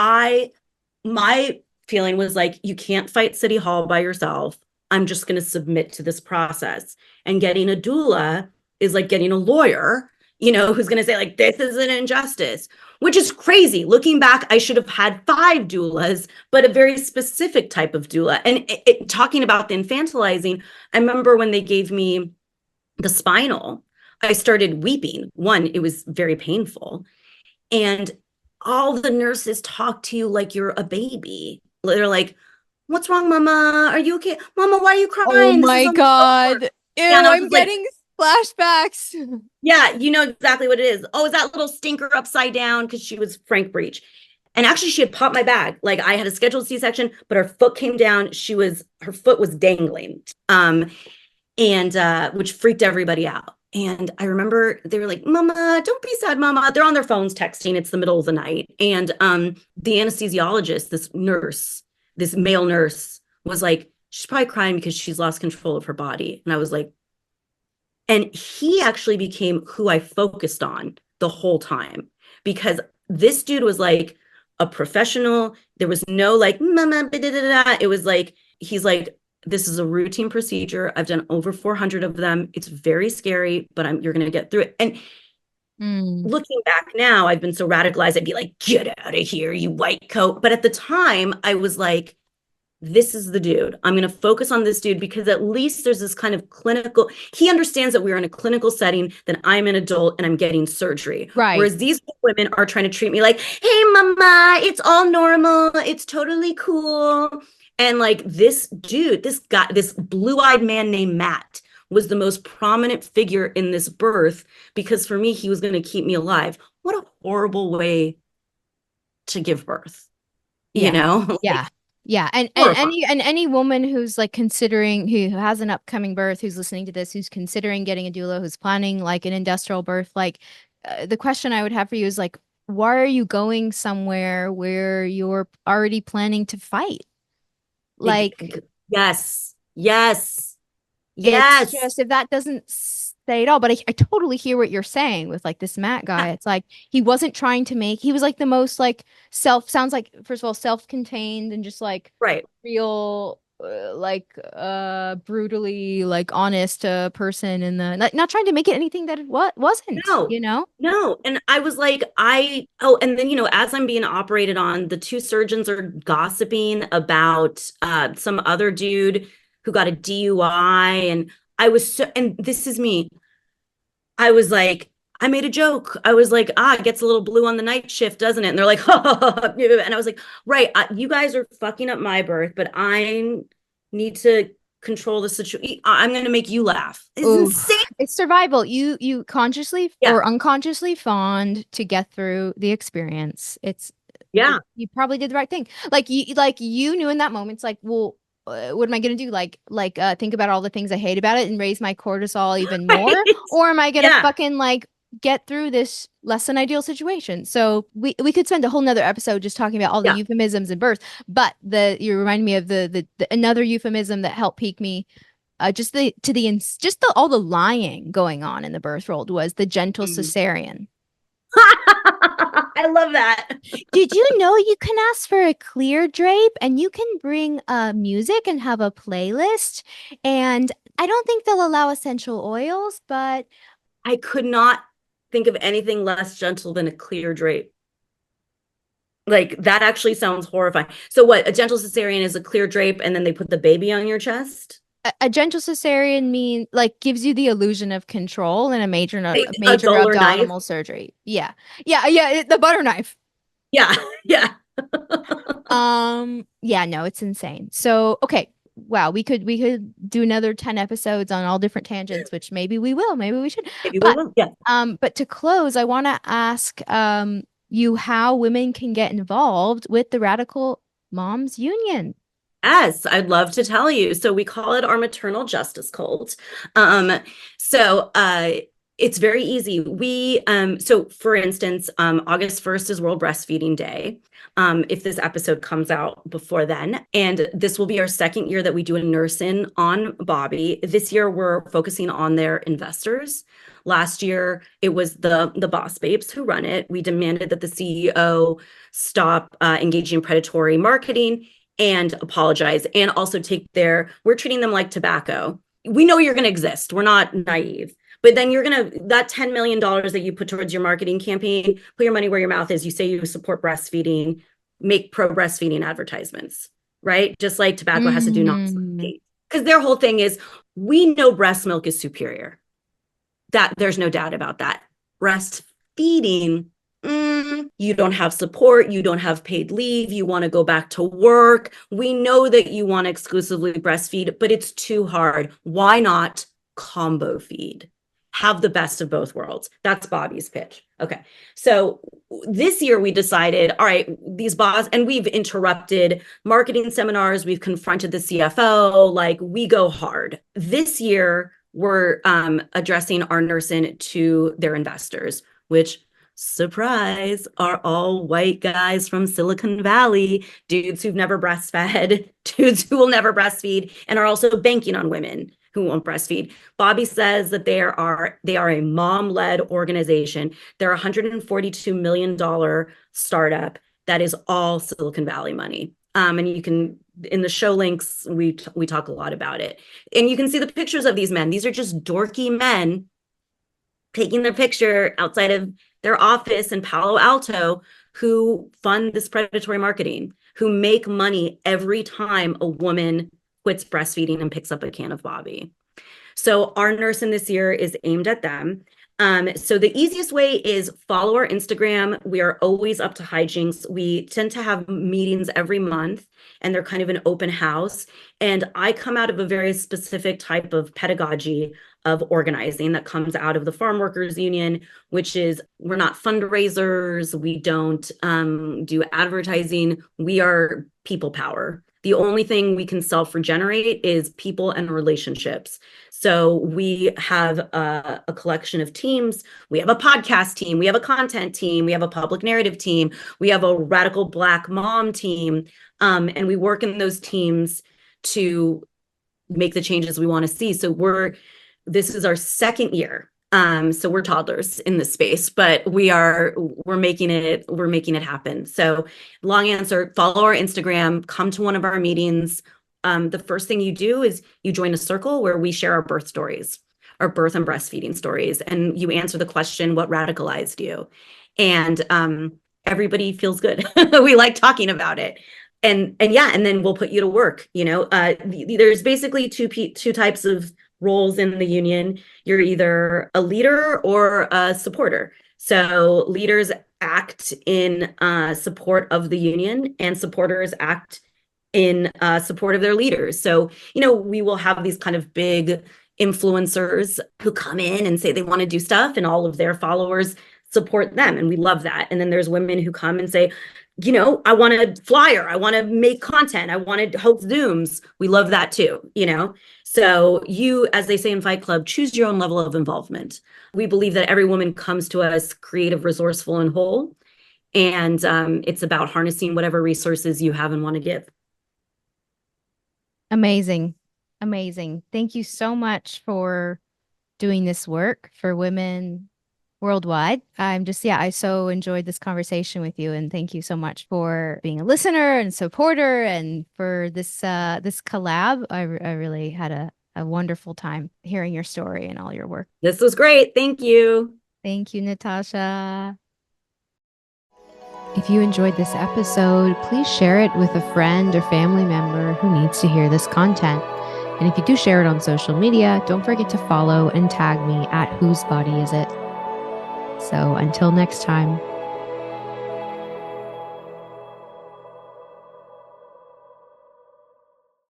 Speaker 1: my feeling was like, you can't fight City Hall by yourself. I'm just going to submit to this process. And getting a doula is like getting a lawyer, who's going to say like, this is an injustice, which is crazy. Looking back, I should have had 5 doulas, but a very specific type of doula. And talking about the infantilizing, I remember when they gave me the spinal, I started weeping. One, it was very painful. And all the nurses talk to you like you're a baby. They're like, what's wrong, mama? Are you okay? Mama, why are you
Speaker 2: Oh
Speaker 1: crying? This is
Speaker 2: my
Speaker 1: almost over.
Speaker 2: God. Ew,
Speaker 1: Yeah, and I was
Speaker 2: I'm
Speaker 1: just like,
Speaker 2: getting flashbacks.
Speaker 1: yeah, you know exactly what it is. Oh, is that little stinker upside down? Because she was Frank Breach. And actually, she had popped my bag. Like I had a scheduled C-section, but her foot came down. Her foot was dangling. And which freaked everybody out. And I remember they were like, Mama, don't be sad, Mama. They're on their phones texting. It's the middle of the night. And the anesthesiologist, this male nurse, was like, she's probably crying because she's lost control of her body. And I was like, and he actually became who I focused on the whole time, because this dude was like a professional. There was no like, Mama, it was like, he's like, this is a routine procedure. I've done over 400 of them. It's very scary, but you're going to get through it. And looking back now, I've been so radicalized. I'd be like, get out of here, you white coat. But at the time, I was like, this is the dude. I'm going to focus on this dude because at least there's this kind of clinical, he understands that we're in a clinical setting, that I'm an adult and I'm getting surgery.
Speaker 2: Right.
Speaker 1: Whereas these women are trying to treat me like, hey, mama, it's all normal. It's totally cool. And like this dude, this guy, this blue-eyed man named Matt was the most prominent figure in this birth, because for me, he was going to keep me alive. What a horrible way to give birth,
Speaker 2: Yeah.
Speaker 1: Like,
Speaker 2: yeah. Yeah. And any woman who's like considering, who has an upcoming birth, who's listening to this, who's considering getting a doula, who's planning like an industrial birth, like the question I would have for you is like, why are you going somewhere where you're already planning to fight? Like,
Speaker 1: yes, yes,
Speaker 2: it's
Speaker 1: yes,
Speaker 2: just, if that doesn't say it all, but I totally hear what you're saying with like this Matt guy. It's like he wasn't trying to make, he was like the most like sounds like, first of all, self-contained and just like
Speaker 1: right.
Speaker 2: real brutally like honest person in the not trying to make it anything that it wasn't,
Speaker 1: No,
Speaker 2: you know?
Speaker 1: no. And I was like, and then, as I'm being operated on, the 2 surgeons are gossiping about some other dude who got a DUI. And and this is me. I was like, I made a joke. I was like, it gets a little blue on the night shift, doesn't it? And they're like, and I was like, right, you guys are fucking up my birth, but I need to control the situation. I'm going to make you laugh. It's
Speaker 2: Ooh,
Speaker 1: insane.
Speaker 2: it's survival. You consciously or unconsciously fawned to get through the experience. You probably did the right thing. Like you knew in that moment. It's like, well, what am I gonna do? Think about all the things I hate about it and raise my cortisol even more,
Speaker 1: Right?
Speaker 2: or am I gonna
Speaker 1: Yeah.
Speaker 2: fucking like get through this less than ideal situation? So we could spend a whole nother episode just talking about all the euphemisms in birth. But you remind me of the another euphemism that helped pique me. All the lying going on in the birth world was the gentle cesarean.
Speaker 1: I love that.
Speaker 2: Did you know you can ask for a clear drape and you can bring music and have a playlist? And I don't think they'll allow essential oils, but
Speaker 1: I could not think of anything less gentle than a clear drape. Like that actually sounds horrifying. So what, a gentle cesarean is a clear drape and then they put the baby on your chest?
Speaker 2: a gentle cesarean gives you the illusion of control in a major
Speaker 1: Knife.
Speaker 2: abdominal surgery. Yeah. The butter knife.
Speaker 1: Yeah. Yeah.
Speaker 2: Yeah, no, it's insane. So, okay. Wow, we could do another 10 episodes on all different tangents, which maybe we will, maybe we should.
Speaker 1: Maybe we will. Yeah.
Speaker 2: But to close, I want to ask you how women can get involved with the Radical Moms Union.
Speaker 1: Yes, I'd love to tell you. So we call it our maternal justice cult. So it's very easy. So for instance, August 1st is World Breastfeeding Day. If this episode comes out before then, and this will be our 2nd year that we do a nurse-in on Bobby. This year we're focusing on their investors. Last year it was the boss babes who run it. We demanded that the CEO stop engaging in predatory marketing. and apologize and also we're treating them like tobacco. We know you're going to exist. We're not naive. But then that $10 million that you put towards your marketing campaign, put your money where your mouth is. You say you support breastfeeding, make pro breastfeeding advertisements, right? Just like tobacco has to do not because their whole thing is, we know breast milk is superior. That there's no doubt about that. Breastfeeding, you don't have support, you don't have paid leave, you want to go back to work. We know that you want to exclusively breastfeed, but it's too hard. Why not combo feed? Have the best of both worlds. That's Bobby's pitch. Okay. So this year we decided, all right, these boss, and we've interrupted marketing seminars. We've confronted the CFO, like we go hard. This year we're addressing our nursing to their investors, which, surprise, are all white guys from Silicon Valley, dudes who've never breastfed, dudes who will never breastfeed, and are also banking on women who won't breastfeed. Bobby says that they are a mom-led organization. They're a $142 million startup that is all Silicon Valley money. And you can, in the show links, we talk a lot about it. And you can see the pictures of these men. These are just dorky men taking their picture outside of their office in Palo Alto who fund this predatory marketing, who make money every time a woman quits breastfeeding and picks up a can of Bobby. So our nursing this year is aimed at them. So the easiest way is follow our Instagram. We are always up to hijinks. We tend to have meetings every month, and they're kind of an open house. And I come out of a very specific type of pedagogy of organizing that comes out of the Farm Workers Union, which is, we're not fundraisers. We don't do advertising. We are people power. The only thing we can self-regenerate is people and relationships. So we have a collection of teams. We have a podcast team. We have a content team. We have a public narrative team. We have a radical Black mom team. And we work in those teams to make the changes we want to see. So this is our second year. So we're toddlers in this space, but we're making it happen. So long answer, follow our Instagram, come to one of our meetings. The first thing you do is you join a circle where we share our birth stories, our birth and breastfeeding stories, and you answer the question, what radicalized you? And everybody feels good. We like talking about it. And then we'll put you to work. There's basically two types of roles in the union. You're either a leader or a supporter. So leaders act in support of the union, and supporters act in support of their leaders. So, we will have these kind of big influencers who come in and say they want to do stuff, and all of their followers support them. And we love that. And then there's women who come and say, I want a flyer. I want to make content. I want to host Zooms. We love that too, So you, as they say in Fight Club, choose your own level of involvement. We believe that every woman comes to us creative, resourceful, and whole. And it's about harnessing whatever resources you have and want to give.
Speaker 2: Amazing. Amazing. Thank you so much for doing this work for women worldwide. I so enjoyed this conversation with you, and thank you so much for being a listener and supporter, and for this collab. I really had a wonderful time hearing your story and all your work.
Speaker 1: This was great. Thank you.
Speaker 2: Thank you, Natasha. If you enjoyed this episode, please share it with a friend or family member who needs to hear this content. And if you do share it on social media, don't forget to follow and tag me at Whose Body Is It? So until next time.